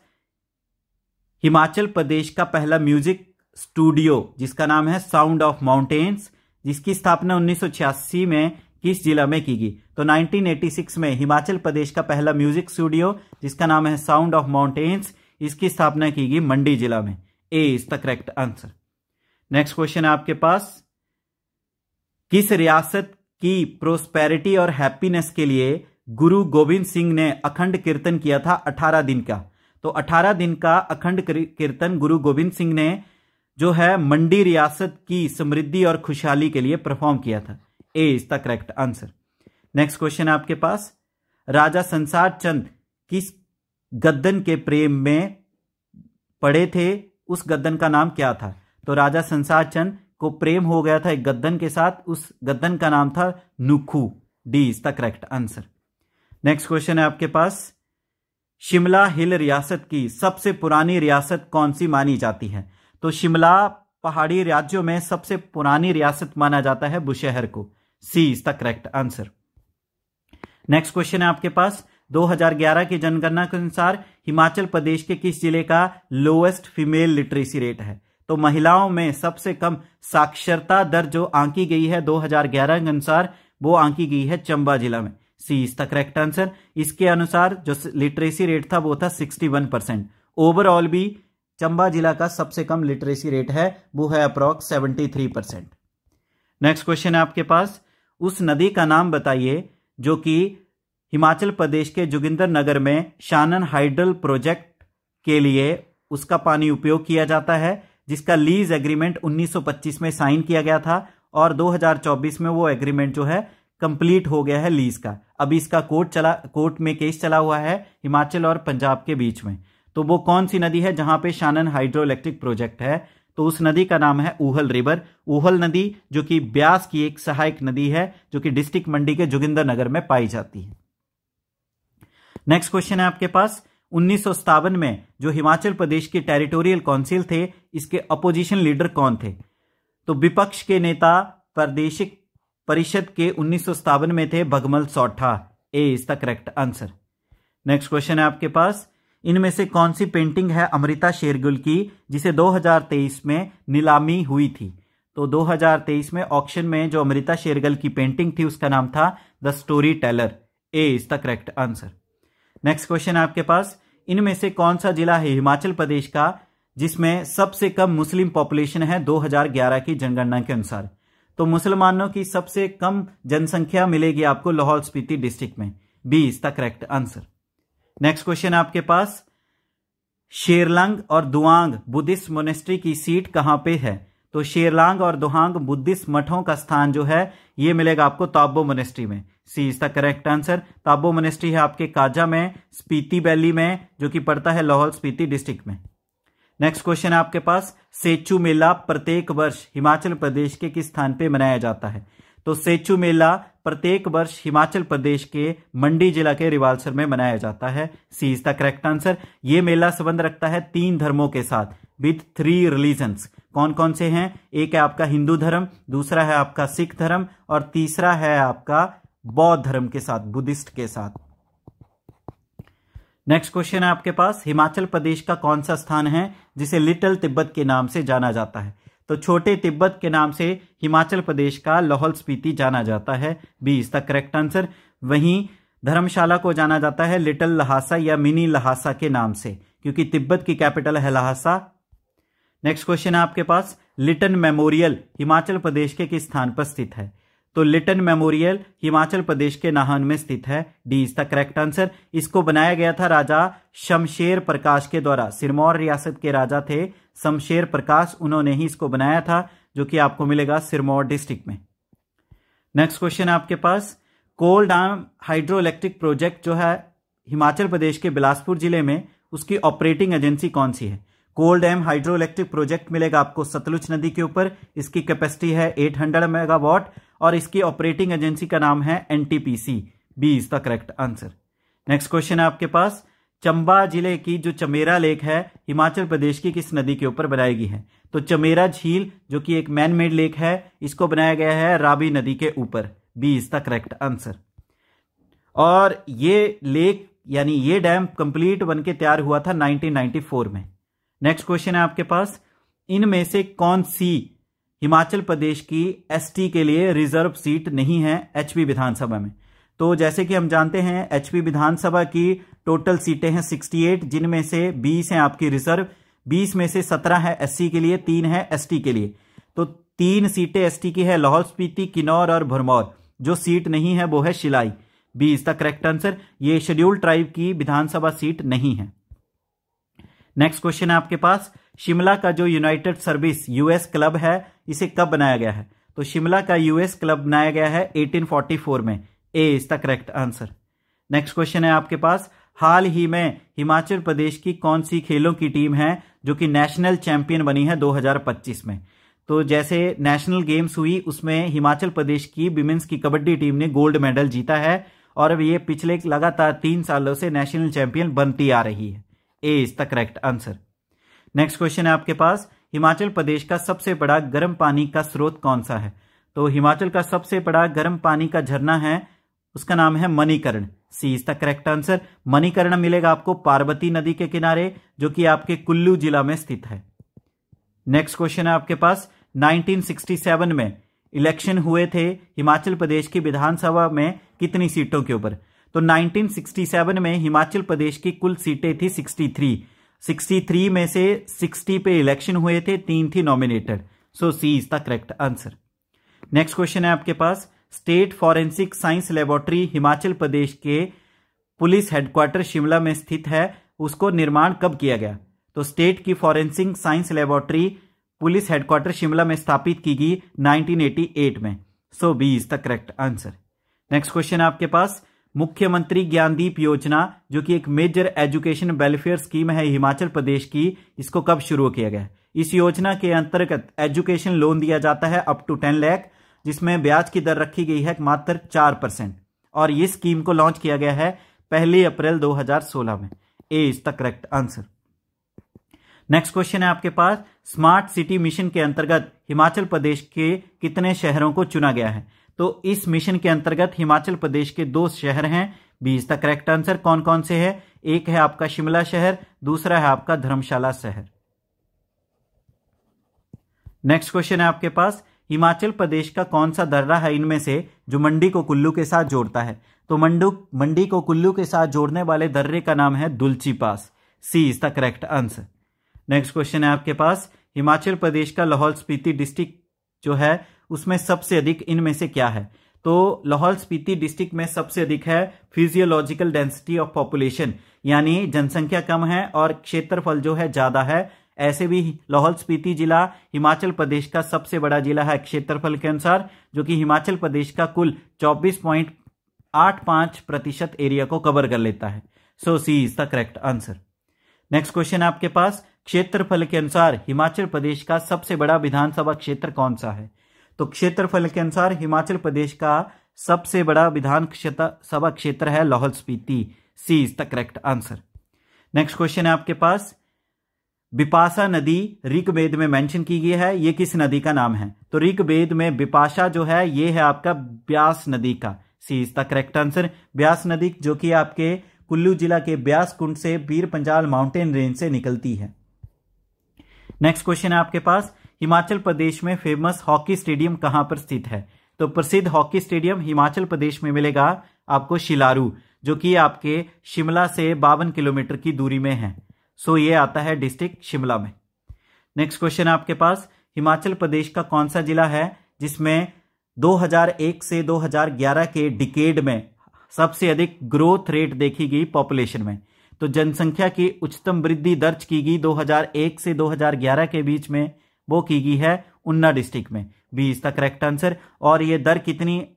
हिमाचल प्रदेश का पहला म्यूजिक स्टूडियो जिसका नाम है साउंड ऑफ माउंटेन्स, जिसकी स्थापना 1986 में किस जिला में की गई? तो 1986 में हिमाचल प्रदेश का पहला म्यूजिक स्टूडियो जिसका नाम है साउंड ऑफ माउंटेन्स, इसकी स्थापना की गई मंडी जिला में। A is the correct answer. Next question है आपके पास, किस रियासत की प्रोस्पेरिटी और हैप्पीनेस के लिए गुरु गोविंद सिंह ने अखंड कीर्तन किया था 18 दिन का? तो 18 दिन का अखंड कीर्तन गुरु गोविंद सिंह ने जो है मंडी रियासत की समृद्धि और खुशहाली के लिए परफॉर्म किया था। A is the correct answer. Next question है आपके पास, राजा संसार चंद किस गद्दन के प्रेम में पड़े थे? उस गद्दन का नाम क्या था? तो राजा संसार चंद को प्रेम हो गया था एक गद्दन के साथ, उस गद्दन का नाम था Nukhu. D is the correct answer. Next question है आपके पास, शिमला हिल रियासत की सबसे पुरानी रियासत कौन सी मानी जाती है? तो शिमला पहाड़ी राज्यों में सबसे पुरानी रियासत माना जाता है बुशहर को। C is the correct answer. Next question है आपके पास, 2011 की जनगणना के अनुसार हिमाचल प्रदेश के किस जिले का लोएस्ट फीमेल लिटरेसी रेट है? तो महिलाओं में सबसे कम साक्षरता दर जो आंकी गई है 2011 के अनुसार, वो आंकी गई है चंबा जिला में। C is the correct answer. इसके अनुसार जो लिटरेसी रेट था वो था 61%। ओवरऑल भी चंबा जिला का सबसे कम लिटरेसी रेट है, वो है अप्रॉक्स 73%। नेक्स्ट क्वेश्चन है आपके पास, उस नदी का नाम बताइए जो कि हिमाचल प्रदेश के जोगिंदर नगर में शानन हाइड्रल प्रोजेक्ट के लिए उसका पानी उपयोग किया जाता है, जिसका लीज एग्रीमेंट 1925 में साइन किया गया था और 2024 में वो एग्रीमेंट जो है कंप्लीट हो गया है लीज का। अभी इसका कोर्ट में केस चला हुआ है हिमाचल और पंजाब के बीच में। तो वो कौन सी नदी है जहां पे शानन हाइड्रो इलेक्ट्रिक प्रोजेक्ट है? तो उस नदी का नाम है ऊहल रिवर। ऊहल नदी जो कि ब्यास की एक सहायक नदी है, जो कि डिस्ट्रिक्ट मंडी के जोगिंदर नगर में पाई जाती है। नेक्स्ट क्वेश्चन है आपके पास, 1957 में जो हिमाचल प्रदेश के टेरिटोरियल काउंसिल थे, इसके अपोजिशन लीडर कौन थे? तो विपक्ष के नेता प्रादेशिक परिषद के 1957 में थे Bhagmal Sautha. A is the correct answer. Next question है आपके पास, इनमें से कौन सी पेंटिंग है अमृता शेरगिल की जिसे 2023 में नीलामी हुई थी? तो 2023 में ऑक्शन में जो अमृता शेरगिल की पेंटिंग थी उसका नाम था the story teller. A is the correct answer. Next question है आपके पास, इनमें से कौन सा जिला है हिमाचल प्रदेश का जिसमें सबसे कम मुस्लिम पॉपुलेशन है 2011 की जनगणना के अनुसार? तो मुसलमानों की सबसे कम जनसंख्या मिलेगी आपको लाहौल स्पीति डिस्ट्रिक्ट में। B is the correct answer. Next question है आपके पास, शेरलंग और दुआंग बुद्धिस्ट मोनेस्ट्री की सीट कहां पे है? तो शेरलंग और दुआंग बुद्धिस्ट मठों का स्थान जो है ये मिलेगा आपको ताबो मोनेस्ट्री में। C is the correct answer. Tabo monastery है आपके काजा में, स्पीति वैली में, जो कि पड़ता है लाहौल स्पीति डिस्ट्रिक्ट में। नेक्स्ट क्वेश्चन है आपके पास, सेचू मेला प्रत्येक वर्ष हिमाचल प्रदेश के किस स्थान पे मनाया जाता है? तो सेचू मेला प्रत्येक वर्ष हिमाचल प्रदेश के मंडी जिला के रिवालसर में मनाया जाता है। C is the correct answer. ये मेला संबंध रखता है 3 धर्मों के साथ, विद 3 रिलीजन्स। कौन कौन से हैं? एक है आपका हिंदू धर्म, दूसरा है आपका सिख धर्म और तीसरा है आपका बौद्ध धर्म के साथ, बुद्धिस्ट के साथ। नेक्स्ट क्वेश्चन है आपके पास, हिमाचल प्रदेश का कौन सा स्थान है जिसे लिटिल तिब्बत के नाम से जाना जाता है? तो छोटे तिब्बत के नाम से हिमाचल प्रदेश का लाहौल स्पीति जाना जाता है। B is the correct answer. वहीं धर्मशाला को जाना जाता है लिटिल लहासा या मिनी लहासा के नाम से, क्योंकि तिब्बत की कैपिटल है लहासा। नेक्स्ट क्वेश्चन है आपके पास, लिटन मेमोरियल हिमाचल प्रदेश के किस स्थान पर स्थित है? तो लिटन मेमोरियल हिमाचल प्रदेश के नाहन में स्थित है। D is the correct answer. इसको बनाया गया था राजा शमशेर प्रकाश के द्वारा। सिरमौर रियासत के राजा थे शमशेर प्रकाश, उन्होंने ही इसको बनाया था, जो कि आपको मिलेगा सिरमौर डिस्ट्रिक्ट में। नेक्स्ट क्वेश्चन है आपके पास, कोल डैम हाइड्रो इलेक्ट्रिक प्रोजेक्ट जो है हिमाचल प्रदेश के बिलासपुर जिले में, उसकी ऑपरेटिंग एजेंसी कौन सी है? कोल डैम हाइड्रो इलेक्ट्रिक प्रोजेक्ट मिलेगा आपको सतलुज नदी के ऊपर। इसकी कैपेसिटी है 800 मेगावाट और इसकी ऑपरेटिंग एजेंसी का नाम है NTPC. B is the correct answer. Next question है आपके पास, चंबा जिले की जो चमेरा लेक है हिमाचल प्रदेश की किस नदी के ऊपर बनाई गई है? तो चमेरा झील जो कि एक मैन मेड लेक है, इसको बनाया गया है रावी नदी के ऊपर। B is the correct answer. और ये लेक यानी ये डैम कंप्लीट बनके तैयार हुआ था 1994 में। नेक्स्ट क्वेश्चन है आपके पास, इनमें से कौन सी हिमाचल प्रदेश की एसटी के लिए रिजर्व सीट नहीं है एचपी विधानसभा में? तो जैसे कि हम जानते हैं एचपी विधानसभा की टोटल सीटें हैं 68, जिनमें से 20 हैं आपकी रिजर्व, 20 में से 17 है एससी के लिए, 3 है एसटी के लिए। तो 3 सीटें एसटी की है, लाहौल स्पीति, किन्नौर और भरमौर। जो सीट नहीं है वो है Shillai. B is the correct answer. ये शेड्यूल्ड ट्राइब की विधानसभा सीट नहीं है। नेक्स्ट क्वेश्चन है आपके पास, शिमला का जो यूनाइटेड सर्विस यूएस क्लब है, इसे कब बनाया गया है? तो शिमला का यूएस क्लब बनाया गया है 1844 में। A is the correct answer. Next question है आपके पास, हाल ही में हिमाचल प्रदेश की कौन सी खेलों की टीम है जो कि नेशनल चैंपियन बनी है 2025 में? तो जैसे नेशनल गेम्स हुई उसमें हिमाचल प्रदेश की विमेंस की कबड्डी टीम ने गोल्ड मेडल जीता है और अब ये पिछले लगातार 3 सालों से नेशनल चैंपियन बनती आ रही है। A is the correct answer. Next question है आपके पास, हिमाचल प्रदेश का सबसे बड़ा गर्म पानी का स्रोत कौन सा है? तो हिमाचल का सबसे बड़ा गर्म पानी का झरना है, उसका नाम है Manikaran. C is the correct answer. Manikaran मिलेगा आपको पार्वती नदी के किनारे, जो कि आपके कुल्लू जिला में स्थित है। नेक्स्ट क्वेश्चन है आपके पास, 1967 में इलेक्शन हुए थे हिमाचल प्रदेश की विधानसभा में कितनी सीटों के ऊपर? तो 1967 में हिमाचल प्रदेश की कुल सीटें थी 63 में से 60 पे इलेक्शन हुए थे, 3 थी nominated. So C is the correct answer. Next question है आपके पास, state forensic science laboratory Himachal Pradesh के पुलिस हेडक्वार्टर शिमला में स्थित है, उसको निर्माण कब किया गया? तो स्टेट की forensic science laboratory police headquarter Shimla में स्थापित की गई 1988 में। So B is the correct answer. Next question है आपके पास, मुख्यमंत्री ज्ञानदीप योजना जो कि एक मेजर एजुकेशन वेलफेयर स्कीम है हिमाचल प्रदेश की, इसको कब शुरू किया गया? इस योजना के अंतर्गत एजुकेशन लोन दिया जाता है अप टू 10 लाख, जिसमें ब्याज की दर रखी गई है मात्र 4%। और इस स्कीम को लॉन्च किया गया है 1 अप्रैल 2016 में। A is the correct answer. Next question है आपके पास, स्मार्ट सिटी मिशन के अंतर्गत हिमाचल प्रदेश के कितने शहरों को चुना गया है? तो इस मिशन के अंतर्गत हिमाचल प्रदेश के 2 शहर हैं। B is the correct answer. कौन कौन से हैं? एक है आपका शिमला शहर, दूसरा है आपका धर्मशाला शहर। नेक्स्ट क्वेश्चन है आपके पास, हिमाचल प्रदेश का कौन सा दर्रा है इनमें से जो मंडी को कुल्लू के साथ जोड़ता है? तो मंडी को कुल्लू के साथ जोड़ने वाले दर्रे का नाम है Dulchi pass. C is the correct answer. Next question है आपके पास, हिमाचल प्रदेश का लाहौल स्पीति डिस्ट्रिक्ट जो है उसमें सबसे अधिक इनमें से क्या है? तो लाहौल स्पीति डिस्ट्रिक्ट में सबसे अधिक है फिजियोलॉजिकल डेंसिटी ऑफ पॉपुलेशन, यानी जनसंख्या कम है और क्षेत्रफल जो है ज्यादा है। ऐसे भी लाहौल स्पीति जिला हिमाचल प्रदेश का सबसे बड़ा जिला है क्षेत्रफल के अनुसार, जो कि हिमाचल प्रदेश का कुल 24.85% एरिया को कवर कर लेता है। So C is the correct answer. Next question आपके पास, क्षेत्रफल के अनुसार हिमाचल प्रदेश का सबसे बड़ा विधानसभा क्षेत्र कौन सा है? तो क्षेत्रफल के अनुसार हिमाचल प्रदेश का सबसे बड़ा विधानसभा क्षेत्र है Lahaul Spiti. C is the correct answer. Next question है आपके पास, बिपाशा नदी ऋग्वेद में मेंशन की गई है, ये किस नदी का नाम है? तो ऋग्वेद में बिपाशा जो है ये है आपका ब्यास नदी का। C is the correct answer. Beas नदी जो कि आपके कुल्लू जिला के ब्यास कुंड से पीर पंजाल माउंटेन रेंज से निकलती है। नेक्स्ट क्वेश्चन है आपके पास, हिमाचल प्रदेश में फेमस हॉकी स्टेडियम कहां पर स्थित है? तो प्रसिद्ध हॉकी स्टेडियम हिमाचल प्रदेश में मिलेगा आपको शिलारू, जो कि आपके शिमला से 52 किलोमीटर की दूरी में है। सो ये आता है डिस्ट्रिक्ट शिमला में। नेक्स्ट क्वेश्चन आपके पास, हिमाचल प्रदेश का कौन सा जिला है जिसमें 2001 से 2011 के डिकेड में सबसे अधिक ग्रोथ रेट देखी गई पॉपुलेशन में? तो जनसंख्या की उच्चतम वृद्धि दर्ज की गई 2001 से 2011 के बीच में, वो की गई है ऊना डिस्ट्रिक्ट में। B is the correct answer. और ये दर कितनी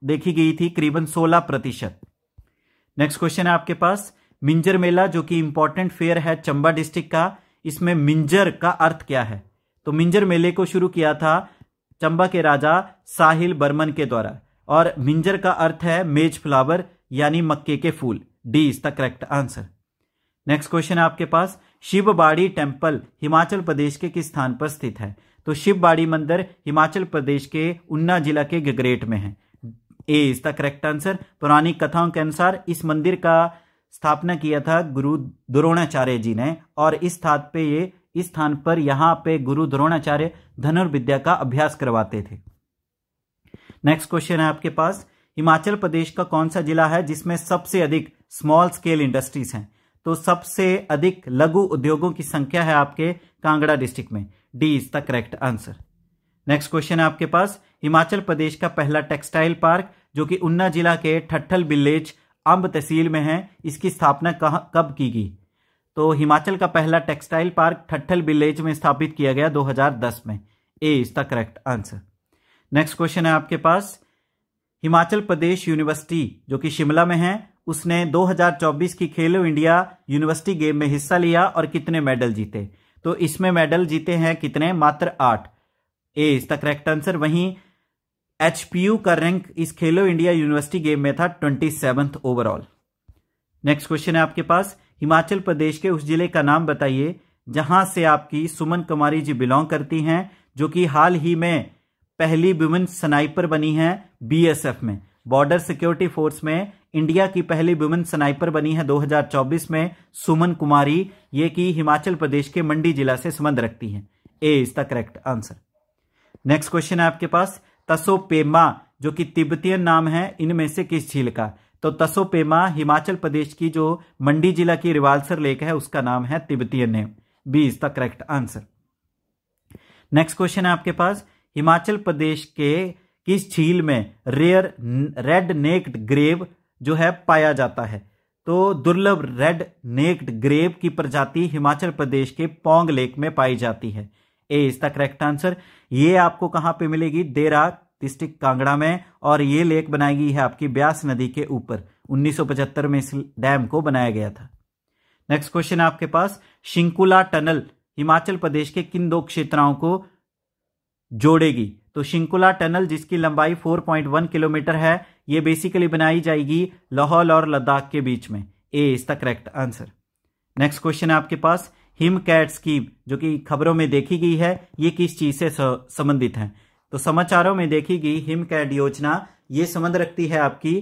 देखी गई थी? करीबन 16%। नेक्स्ट क्वेश्चन है आपके पास, मिंजर मेला जो कि इंपॉर्टेंट फेयर है चंबा डिस्ट्रिक्ट का, इसमें मिंजर का अर्थ क्या है? तो मिंजर मेले को शुरू किया था चंबा के राजा साहिल बर्मन के द्वारा, और मिंजर का अर्थ है मेज फ्लावर यानी मक्के के फूल। D is the correct answer. Next question है आपके पास, शिवबाड़ी टेम्पल हिमाचल प्रदेश के किस स्थान पर स्थित है? तो शिवबाड़ी मंदिर हिमाचल प्रदेश के ऊना जिला के गगरेट में है। A is the correct answer. पौराणिक कथाओं के अनुसार इस मंदिर का स्थापना किया था गुरु द्रोणाचार्य जी ने, और इस स्थान पर यहाँ पे गुरु द्रोणाचार्य धनुर्विद्या का अभ्यास करवाते थे। नेक्स्ट क्वेश्चन है आपके पास, हिमाचल प्रदेश का कौन सा जिला है जिसमें सबसे अधिक स्मॉल स्केल इंडस्ट्रीज हैं? तो सबसे अधिक लघु उद्योगों की संख्या है आपके कांगड़ा डिस्ट्रिक्ट में। D is the correct answer. Next question है आपके पास, हिमाचल प्रदेश का पहला टेक्सटाइल पार्क जो कि ऊना जिला के ठट्ठल विलेज अंब तहसील में है, इसकी स्थापना कब की गई? तो हिमाचल का पहला टेक्सटाइल पार्क ठट्ठल विलेज में स्थापित किया गया 2010 में। A is the correct answer. Next question है आपके पास, हिमाचल प्रदेश यूनिवर्सिटी जो कि शिमला में है, उसने 2024 की खेलो इंडिया यूनिवर्सिटी गेम में हिस्सा लिया और कितने मेडल जीते? तो इसमें मेडल जीते हैं कितने? मात्र 8। ए इज द करेक्ट आंसर। वहीं एचपीयू का रैंक इस खेलो इंडिया यूनिवर्सिटी गेम में था 27th ओवरऑल। नेक्स्ट क्वेश्चन है आपके पास, हिमाचल प्रदेश के उस जिले का नाम बताइए जहां से आपकी सुमन कुमारी जी बिलोंग करती हैं, जो कि हाल ही में पहली वुमेन स्नाइपर बनी है बीएसएफ में। बॉर्डर सिक्योरिटी फोर्स में इंडिया की पहली वुमेन स्नाइपर बनी है 2024 में सुमन कुमारी, ये कि हिमाचल प्रदेश के मंडी जिला से संबंध रखती हैं। A is the correct answer. Next question है आपके पास, तसोपेमा जो कि तिब्बतियन नाम है इनमें से किस झील का? तो तसोपेमा हिमाचल प्रदेश की जो मंडी जिला की रिवाल्सर लेक है उसका नाम है Tibetan name. B is the correct answer. Next question है आपके पास, हिमाचल प्रदेश के किस झील में रेयर रेड नेक्ड ग्रेव जो है पाया जाता है? तो दुर्लभ रेड नेक्ड ग्रेव की प्रजाति हिमाचल प्रदेश के पौंग लेक में पाई जाती है। A is the correct answer. ये आपको कहां पे मिलेगी? देरा डिस्ट्रिक्ट कांगड़ा में, और ये लेक बनाई गई है आपकी ब्यास नदी के ऊपर। 1975 में इस डैम को बनाया गया था। नेक्स्ट क्वेश्चन है आपके पास, शिंकुला टनल हिमाचल प्रदेश के किन 2 क्षेत्रों को जोड़ेगी? तो शिंकुला टनल जिसकी लंबाई 4.1 किलोमीटर है, ये बेसिकली बनाई जाएगी लाहौल और लद्दाख के बीच में। A is the correct answer. Next question है आपके पास, हिमकैट स्कीम जो कि खबरों में देखी गई है, ये किस चीज से संबंधित है? तो समाचारों में देखी गई हिमकैट योजना ये संबंध रखती है आपकी,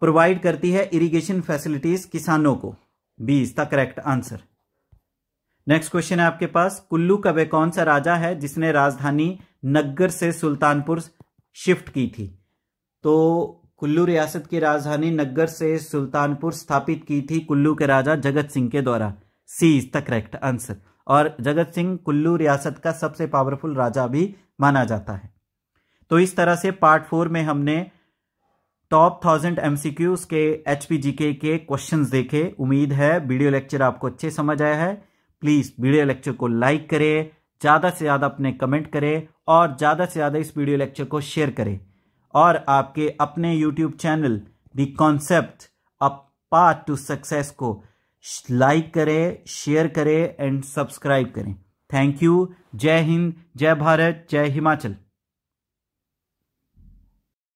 प्रोवाइड करती है इरिगेशन फैसिलिटीज किसानों को। B is the correct answer. Next question है आपके पास, कुल्लू का वह कौन सा राजा है जिसने राजधानी नग्गर से सुल्तानपुर शिफ्ट की थी? तो कुल्लू रियासत की राजधानी नग्गर से सुल्तानपुर स्थापित की थी कुल्लू के राजा जगत सिंह के द्वारा। C is the correct answer. और जगत सिंह कुल्लू रियासत का सबसे पावरफुल राजा भी माना जाता है। तो इस तरह से पार्ट 4 में हमने टॉप 1000 MCQs के HPGK के क्वेश्चंस देखे। उम्मीद है वीडियो लेक्चर आपको अच्छे समझ आया है। प्लीज वीडियो लेक्चर को लाइक करें, ज्यादा से ज्यादा अपने कमेंट करें और ज्यादा से ज्यादा इस वीडियो लेक्चर को शेयर करें। और आपके अपने YouTube channel the concept a path to success को लाइक करें, शेयर करें एंड सब्सक्राइब करें। Thank you. जय हिंद, जय भारत, जय हिमाचल।